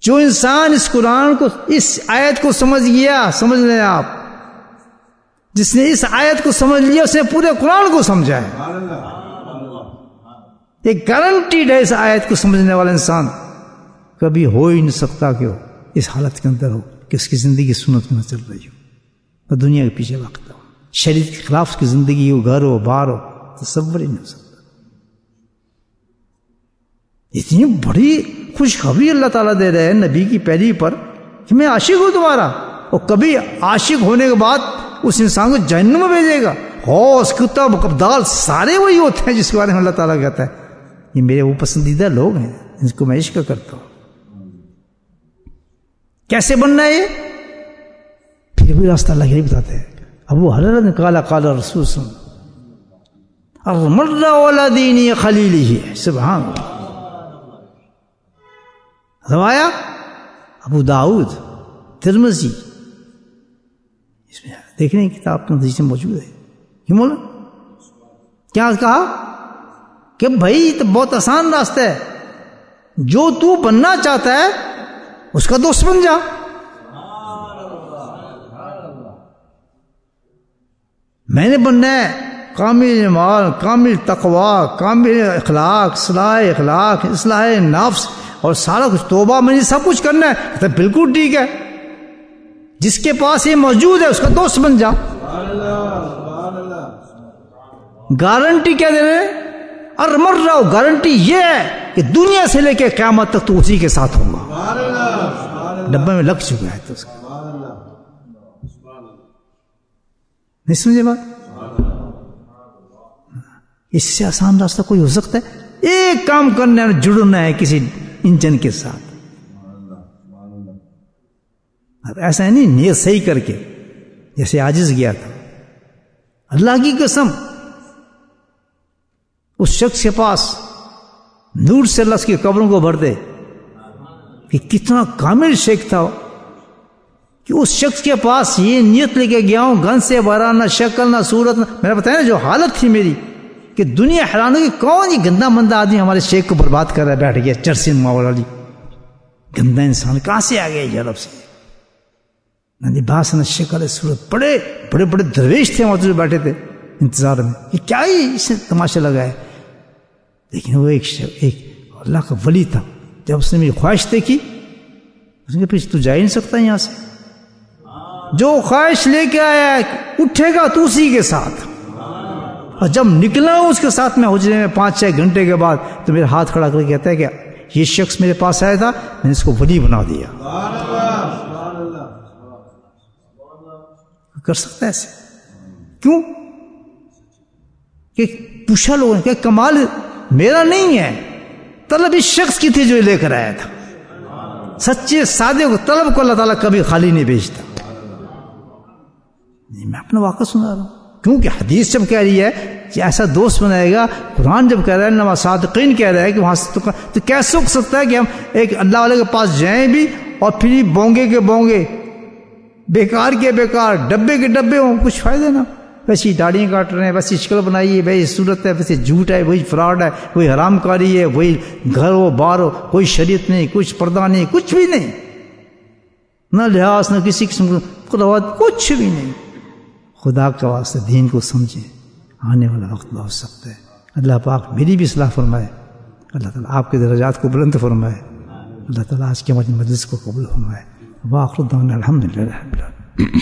جو انسان اس قرآن کو، اس آیت کو سمجھ گیا، سمجھ لیں آپ، جس نے اس آیت کو سمجھ لیا اس نے پورے قرآن کو سمجھا ہے. ایک گارنٹیڈ ہے اس آیت کو سمجھنے والا انسان کبھی ہو ہی نہیں سکتا کہ اس حالت کے اندر ہو کہ اس کی زندگی سنت میں نہ چل رہی ہو، اور دنیا کے پیچھے وقت ہو، شریعت کے خلاف کی زندگی ہو، گھر ہو، باہر ہو، تصور ہی نہیں ہو سکتا. اتنی بڑی خوشخبری اللہ تعالیٰ دے رہے ہیں نبی کی پیروی پر کہ میں عاشق ہوں تمہارا، اور کبھی عاشق ہونے کے بعد اس انسان کو جہنم میں بھیجے گا۔ غوث، کتب، ابدال سارے وہی ہوتے ہیں جس کے بارے میں اللہ تعالیٰ کہتا ہے یہ میرے وہ پسندیدہ لوگ ہیں جن کو میں عشق کرتا ہوں۔ کیسے بننا ہے یہ؟ پھر بھی راستہ اللہ کے بتاتے ہیں۔ ابو حریرہ نے قال رسول صلی اللہ علیہ وسلم المرء علی دین خلیلہ، سبحان اللہ۔ روایا ابو داؤد، ترمذی، اس میں دیکھنے کی کتاب میں حدیث موجود ہے۔ کیوں بولا؟ کیا کہا کہ بھائی یہ تو بہت آسان راستہ ہے، جو تو بننا چاہتا ہے اس کا دوست بن جا۔ میں نے بننا ہے کامل ایمان، کامل تقوی، کامل اخلاق، صلاح اخلاق، اصلاح نفس اور سارا کچھ توبہ میں سب کچھ کرنا ہے، تو بالکل ٹھیک ہے، جس کے پاس یہ موجود ہے اس کا دوست بن جا۔ گارنٹی کیا دے رہے ہیں؟ اور مر رہا ہو، گارنٹی یہ ہے کہ دنیا سے لے کے قیامت تک تو اسی کے ساتھ ہوگا، ڈبے میں لگ چکا ہے تو اس کا۔ نہیں سمجھے بات؟ اس سے آسان راستہ کوئی ہو سکتا ہے؟ ایک کام کرنا ہے، جڑنا ہے کسی انجن کے ساتھ۔ اب ایسا نہیں نیت صحیح کر کے، جیسے عاجز گیا تھا، اللہ کی قسم اس شخص کے پاس نور سے اللہ اس کی قبروں کو بھر دے کہ کتنا کامل شیخ تھا کہ اس شخص کے پاس یہ نیت لے کے گیا ہوں، گن سے بھرا، نہ شکل نہ صورت، میں نے بتایا نا جو حالت تھی میری کہ دنیا حیران ہوگی کون یہ گندا مندہ آدمی ہمارے شیخ کو برباد کر رہا ہے، بیٹھ گیا چرسی ماحول والی گندا انسان کہاں سے آ گیا یورپ سے، نہ لباس نہ شکل صورت، بڑے بڑے بڑے درویش تھے وہاں جو بیٹھے تھے انتظار میں، یہ کیا ہی اس نے تماشا لگایا۔ لیکن وہ ایک اللہ کا ولی تھا، جب اس نے میری خواہش دیکھی اس نے کہا پیچھے تو جا ہی نہیں سکتا یہاں سے، جو خواہش لے کے آیا اٹھے گا تو اسی کے ساتھ، اور جب نکلا ہوں اس کے ساتھ میں حجرے میں 5-6 گھنٹے کے بعد تو میرا ہاتھ کھڑا کر کے کہتا ہے کہ یہ شخص میرے پاس آیا تھا، میں نے اس کو ولی بنا دیا۔ کر سکتا ہے ایسے؟ کیوں کہ پوچھا لوگوں نے کہ کمال میرا نہیں ہے، طلب اس شخص کی تھی جو لے کر آیا تھا۔ سچے سادے کو طلب کو اللہ تعالیٰ کبھی خالی نہیں بھیجتا۔ میں اپنا واقعہ سنا رہا ہوں، کیونکہ حدیث جب کہہ رہی ہے کہ ایسا دوست بنائے گا، قرآن جب کہہ رہا ہے، نما صادقین کہہ رہا ہے کہ وہاں سے تو کیسے ہو سکتا ہے کہ ہم ایک اللہ والے کے پاس جائیں بھی اور پھر بونگے کے بونگے، بیکار کے بیکار، ڈبے کے ڈبے ہوں، کچھ فائدہ نہ، ویسی داڑیاں کاٹ رہے ہیں، ویسی شکل بنائی ہے، وہی صورت ہے، ویسے جھوٹ ہے، وہی فراڈ ہے، وہی حرام کاری ہے، وہی گھر ہو باہر ہو، کوئی شریعت نہیں، کچھ پردہ نہیں، کچھ بھی نہیں، نہ لحاظ نہ کسی قسم کا قدوات، کچھ بھی نہیں۔ خدا کے واسطے دین کو سمجھیں، آنے والا وقت بہت سخت ہے۔ اللہ پاک میری بھی اصلاح فرمائے، اللہ تعالیٰ آپ کے درجات کو بلند فرمائے، اللہ تعالیٰ آج کے مجلس کو قبول فرمائے۔ وآخر دعوانا الحمدللہ رب العالمین۔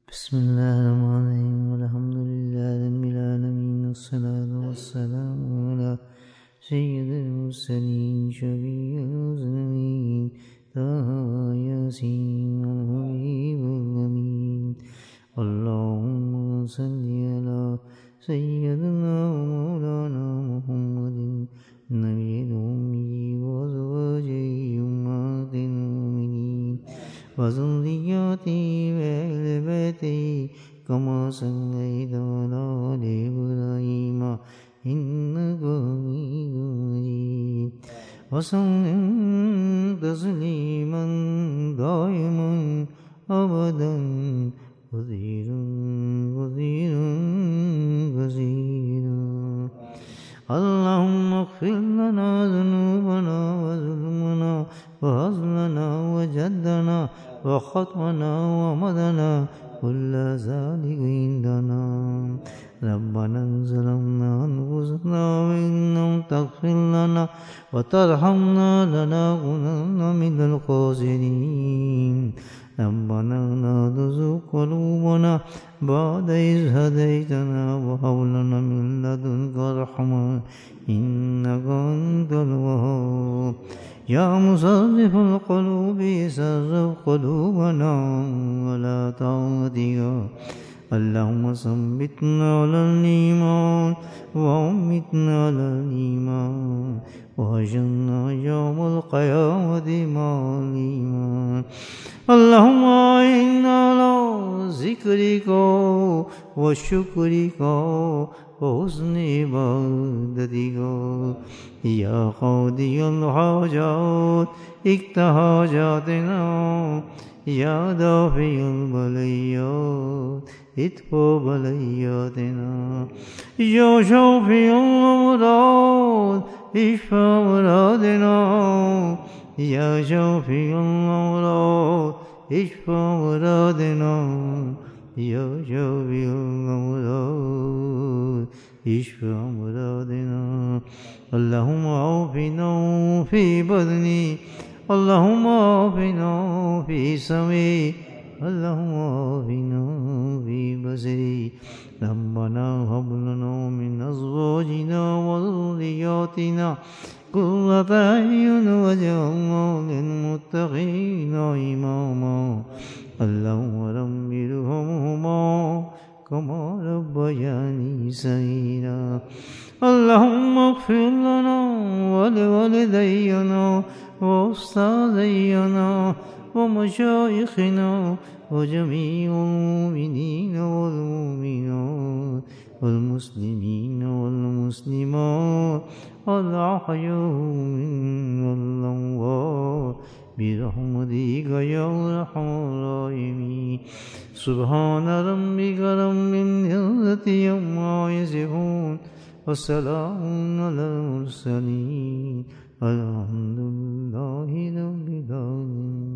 بسم اللہ الرحمن الرحیم، الحمدللہ رب العالمین، والصلاة والسلام علی سید المرسلین، شفیع المذنبین، طه یاسین الحبیب الامین۔ اللہم صلی علی سیدنا مولانا محمد نبی الامی وازواجہ امہات المؤمنین وذریاتہ واہل بیتہ کما صلیت علی آل ابراہیم انک حمید مجید، وسلم تسلیما دائما ابدا کثیرا کثیرا کثیرا۔ اللہم اغفر لنا ذنوبنا وظلمنا وهزلنا وجدنا وخطأنا ومدنا كل ذلك عندنا، ربنا ظلمنا أنفسنا وإن لم تغفر لنا وترحمنا لنكونن من الخاسرين، ربنا لا تزغ قلوبنا بعد إذ هديتنا وهب لنا من لدنك رحمة إنك أنت الوهاب يا مصرف القلوب صرف قلوبنا على طاعتك اللهم ثبتنا على الإيمان وأمتنا على الإيمان وأجرنا يوم القيامة مع الإيمان اللهم إنا على ذكرك وشكرك وحسن عبادتك يا قاضي الحاجات اقض حاجاتنا يا دافع البليات ادفع بلياتنا يا شافي الأمراض اشفى مرادنا يا شافي الأمراض اشفى مرادنا يا شافي الأمراض اشفى مرادنا اللهم عافنا في بدني اللهم عافنا في سمعي اللهم عافنا في بصري ربنا هب لنا من أزواجنا وذرياتنا قرة أعين واجعلنا للمتقين إماما اللهم رب ارحمهما كما ربياني صغيرا اللهم اغفر لنا ولوالدينا وأستاذينا ومشايخنا وجميع المؤمنين والمؤمنات والمسلمين والمسلمات الأحياء منهم والأموات برحمتك يا أرحم الراحمين سبحان ربك رب العزة عما يصفون والسلام على المرسلين الحمد لله رب العالمين